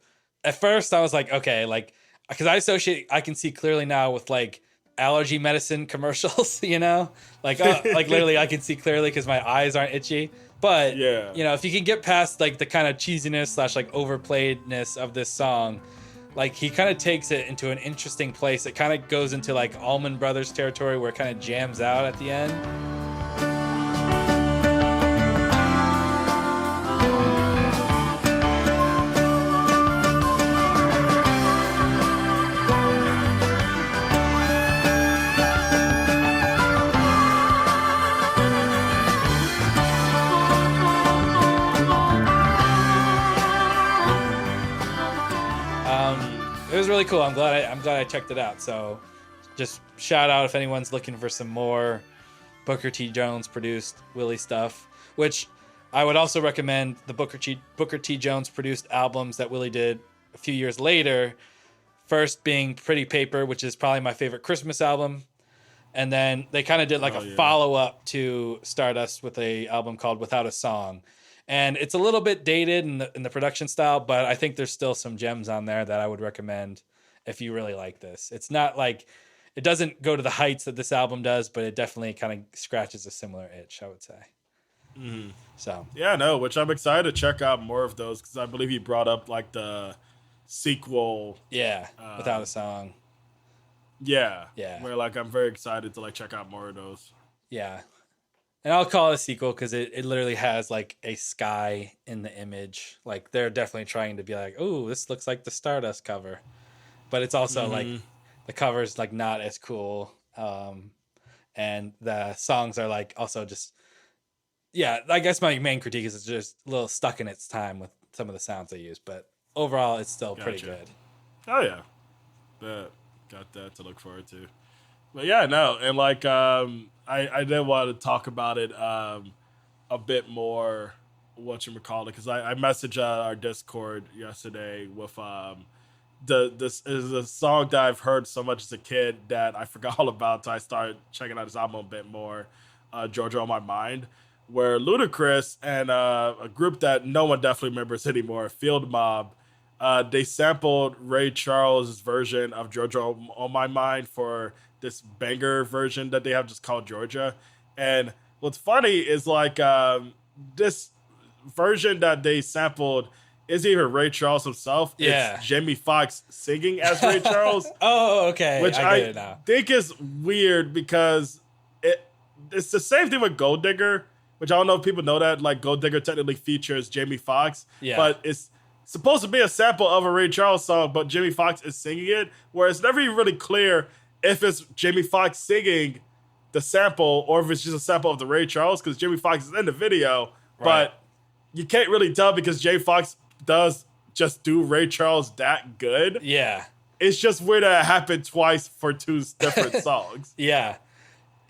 At first, I was like, okay, like, because I associate I Can See Clearly Now with like allergy medicine commercials, you know, like like literally I can see clearly because my eyes aren't itchy. But you know, if you can get past like the kind of cheesiness / like overplayedness of this song, like he kind of takes it into an interesting place. It kind of goes into like Allman Brothers territory where it kind of jams out at the end. It was really cool. I'm glad I checked it out. So just shout out if anyone's looking for some more Booker T. Jones produced Willie stuff, which I would also recommend the Booker T. Jones produced albums that Willie did a few years later. First being Pretty Paper, which is probably my favorite Christmas album. And then they kind of did like a follow-up to Stardust with a album called Without a Song. And it's a little bit dated in the production style, but I think there's still some gems on there that I would recommend if you really like this. It's not like, it doesn't go to the heights that this album does, but it definitely kind of scratches a similar itch, I would say. So which I'm excited to check out more of those, because I believe you brought up like the sequel. Without a Song. Yeah. Where like I'm very excited to like check out more of those. Yeah. And I'll call it a sequel because it literally has like a sky in the image. Like they're definitely trying to be like, oh, this looks like the Stardust cover. But it's also like the cover's like not as cool. And the songs are like also just, I guess my main critique is it's just a little stuck in its time with some of the sounds they use. But overall, it's still pretty good. Oh, yeah. Got that to look forward to. But yeah, no, and like I did want to talk about it a bit more, whatchamacallit, because I messaged our Discord yesterday with this is a song that I've heard so much as a kid that I forgot all about until I started checking out his album a bit more, Georgia on My Mind, where Ludacris and a group that no one definitely remembers anymore, Field Mob, they sampled Ray Charles' version of Georgia on My Mind for this banger version that they have just called Georgia. And what's funny is like this version that they sampled isn't even Ray Charles himself. It's Jamie Foxx singing as Ray Charles. Oh, okay. Which I think is weird because it's the same thing with Gold Digger, which I don't know if people know that. Like Gold Digger technically features Jamie Foxx, but it's supposed to be a sample of a Ray Charles song, but Jamie Foxx is singing it, where it's never even really clear if it's Jamie Foxx singing the sample or if it's just a sample of the Ray Charles, because Jamie Foxx is in the video, but you can't really tell because Jamie Foxx does just do Ray Charles that good. Yeah. It's just weird that it happened twice for 2 different songs. Yeah.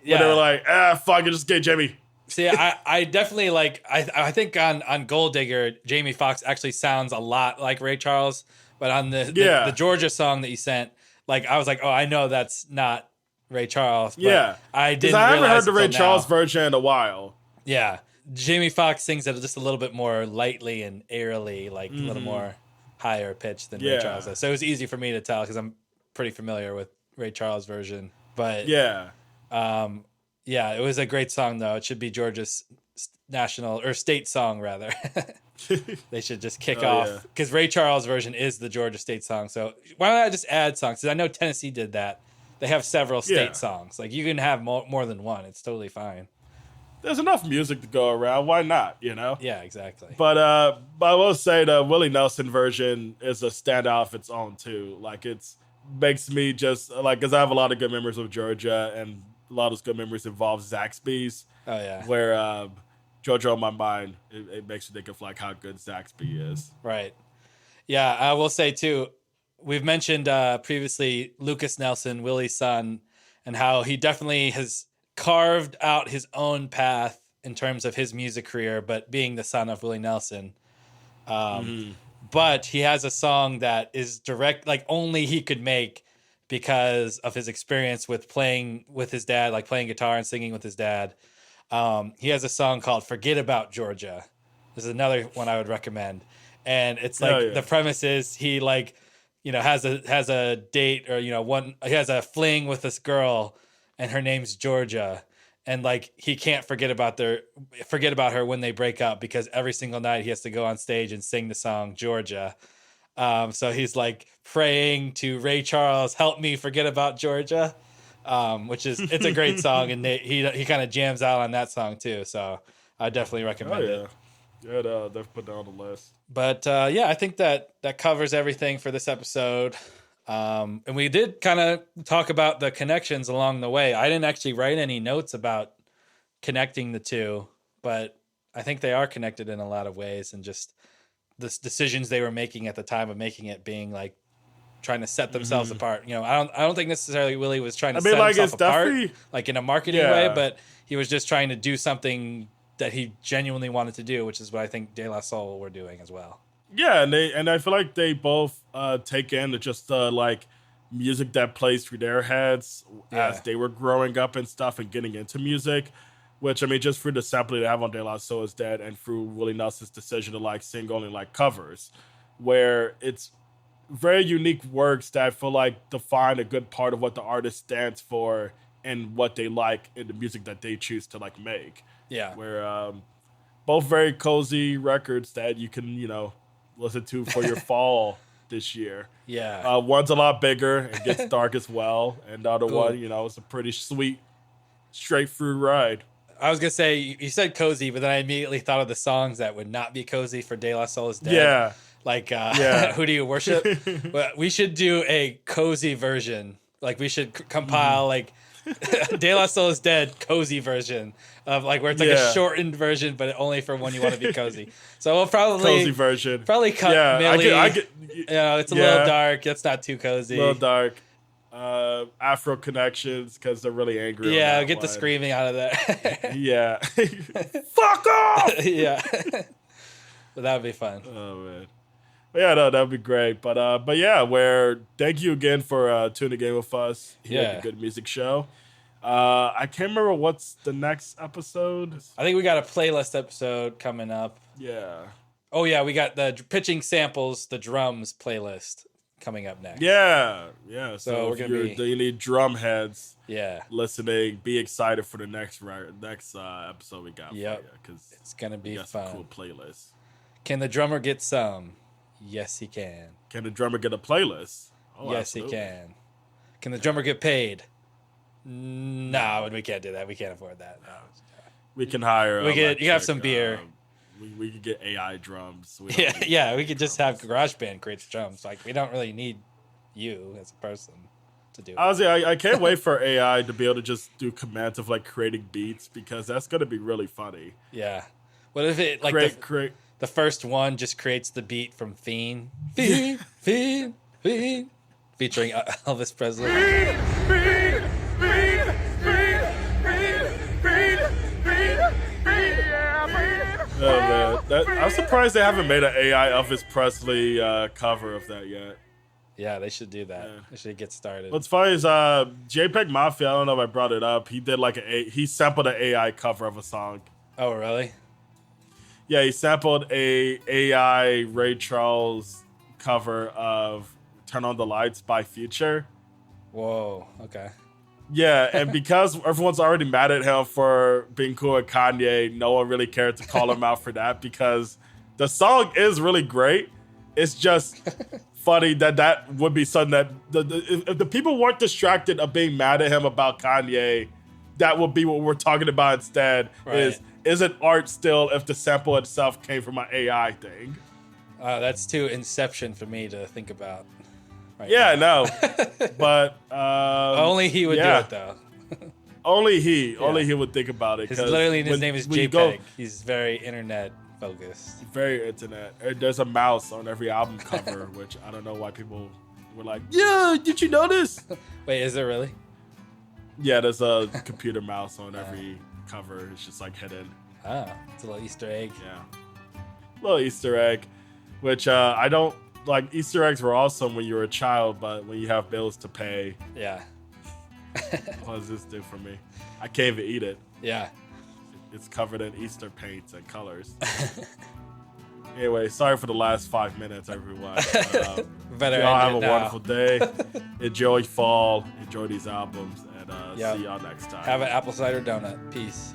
Where they were like, fuck it, just get Jamie. See, I definitely like, I think on Gold Digger, Jamie Foxx actually sounds a lot like Ray Charles, but on the Georgia song that you sent, like I was like, oh, I know that's not Ray Charles. But I didn't. I haven't heard the Ray Charles version in a while. Yeah, Jamie Foxx sings it just a little bit more lightly and airily, like a little more higher pitched than Ray Charles does. So it was easy for me to tell because I'm pretty familiar with Ray Charles' version. But it was a great song though. It should be Georgia's national or state song rather. They should just kick off because Ray Charles' version is the Georgia state song. So why don't I just add songs? Because I know Tennessee did that. they have several state songs. Like you can have more than one. It's totally fine. There's enough music to go around. Why not? You know? Yeah, exactly. But I will say the Willie Nelson version is a standout of its own too. Like makes me just like, because I have a lot of good memories of Georgia, and a lot of those good memories involve Zaxby's. Oh yeah. Where Georgia on my mind, it makes me think of like how good Zaxby is. Right. Yeah, I will say too, we've mentioned previously Lucas Nelson, Willie's son, and how he definitely has carved out his own path in terms of his music career, but being the son of Willie Nelson. But he has a song that is direct, like only he could make because of his experience with playing with his dad, like playing guitar and singing with his dad. He has a song called Forget About Georgia. This is another one I would recommend. And it's like the premise is he like, you know, has a date, or, you know, he has a fling with this girl and her name's Georgia. And like, he can't forget about her when they break up, because every single night he has to go on stage and sing the song Georgia. So he's like praying to Ray Charles, help me forget about Georgia. It's a great song, and he kind of jams out on that song too. So I definitely recommend it. Yeah, they've put that on the list. But I think that covers everything for this episode. And we did kind of talk about the connections along the way. I didn't actually write any notes about connecting the two, but I think they are connected in a lot of ways, and just the decisions they were making at the time of making it being like trying to set themselves apart. You know, I don't think necessarily Willie was trying to set himself apart like in a marketing way, but he was just trying to do something that he genuinely wanted to do, which is what I think De La Soul were doing as well. Yeah, and I feel like they both take in just like music that plays through their heads as they were growing up and stuff and getting into music, which, I mean, just through the sampling they have on De La Soul Is Dead, and through Willie Nelson's decision to like sing only like covers, where it's very unique works that I feel like define a good part of what the artist stands for and what they like in the music that they choose to like make. Yeah. Where both very cozy records that you can, you know, listen to for your fall this year. Yeah. One's a lot bigger and gets dark as well. And the other one, you know, is a pretty sweet, straight through ride. I was going to say, you said cozy, but then I immediately thought of the songs that would not be cozy for De La Soul Is Dead. Yeah. Like, Who Do You Worship? But we should do a cozy version. Like, we should compile, like, De La Soul Is Dead cozy version of, like, where it's like a shortened version, but only for when you want to be cozy. So we'll probably cozy version. Probably cut Millie. I get, you know, it's a little dark. It's not too cozy. A little dark. Afro Connections, because they're really angry. Yeah, get the screaming out of there. Yeah. Fuck off! Yeah. But that would be fun. Oh, man. But yeah, no, that would be great. But yeah, thank you again for tuning in with us here at the Good Music Show. I can't remember what's the next episode. I think we got a playlist episode coming up. Yeah. Oh yeah, we got the pitching samples, the drums playlist coming up next. Yeah, yeah. So we're gonna you need drum heads. Yeah. Listening, be excited for the next episode we got. For you, because it's gonna be fun. Some cool playlists. Can the drummer get some? Yes, he can. Can the drummer get a playlist? Oh, yes, absolutely. He can. Can the drummer get paid? No, we can't do that. We can't afford that. No. We can hire. You can have some beer. We could get AI drums. We could just have GarageBand create the drums. Like, we don't really need you as a person to do it. Honestly, I can't wait for AI to be able to just do commands of like creating beats, because that's gonna be really funny. Yeah. What if it like the first one just creates the beat from Fiend, featuring Elvis Presley. Oh, man. I'm surprised they haven't made an AI Elvis Presley cover of that yet. Yeah, they should do that. They should get started. What's funny is JPEG Mafia, I don't know if I brought it up, he did like he sampled an AI cover of a song. Oh, really? Yeah, he sampled a AI Ray Charles cover of Turn On the Lights by Future. Whoa, okay. Yeah, and because everyone's already mad at him for being cool with Kanye, no one really cared to call him out for that, because the song is really great. It's just funny that would be something that if the people weren't distracted of being mad at him about Kanye, that would be what we're talking about instead. Right. Is it art still if the sample itself came from an AI thing? That's too Inception for me to think about. I know, but only he would do it though. Only he would think about it. His name is JPEG. He's very internet focused. Very internet. There's a mouse on every album cover, which I don't know why people were like, yeah, did you notice? Wait, is there really? Yeah, there's a computer mouse on every cover. It's just like hidden. Oh, it's a little Easter egg. Yeah. Little Easter egg, which I don't like. Easter eggs were awesome when you were a child, but when you have bills to pay. Yeah. What does this do for me? I can't even eat it. Yeah. It's covered in Easter paints and colors. Anyway, sorry for the last 5 minutes, everyone. Y'all have a wonderful day. Enjoy fall. Enjoy these albums. And see y'all next time. Have an apple cider donut. Peace.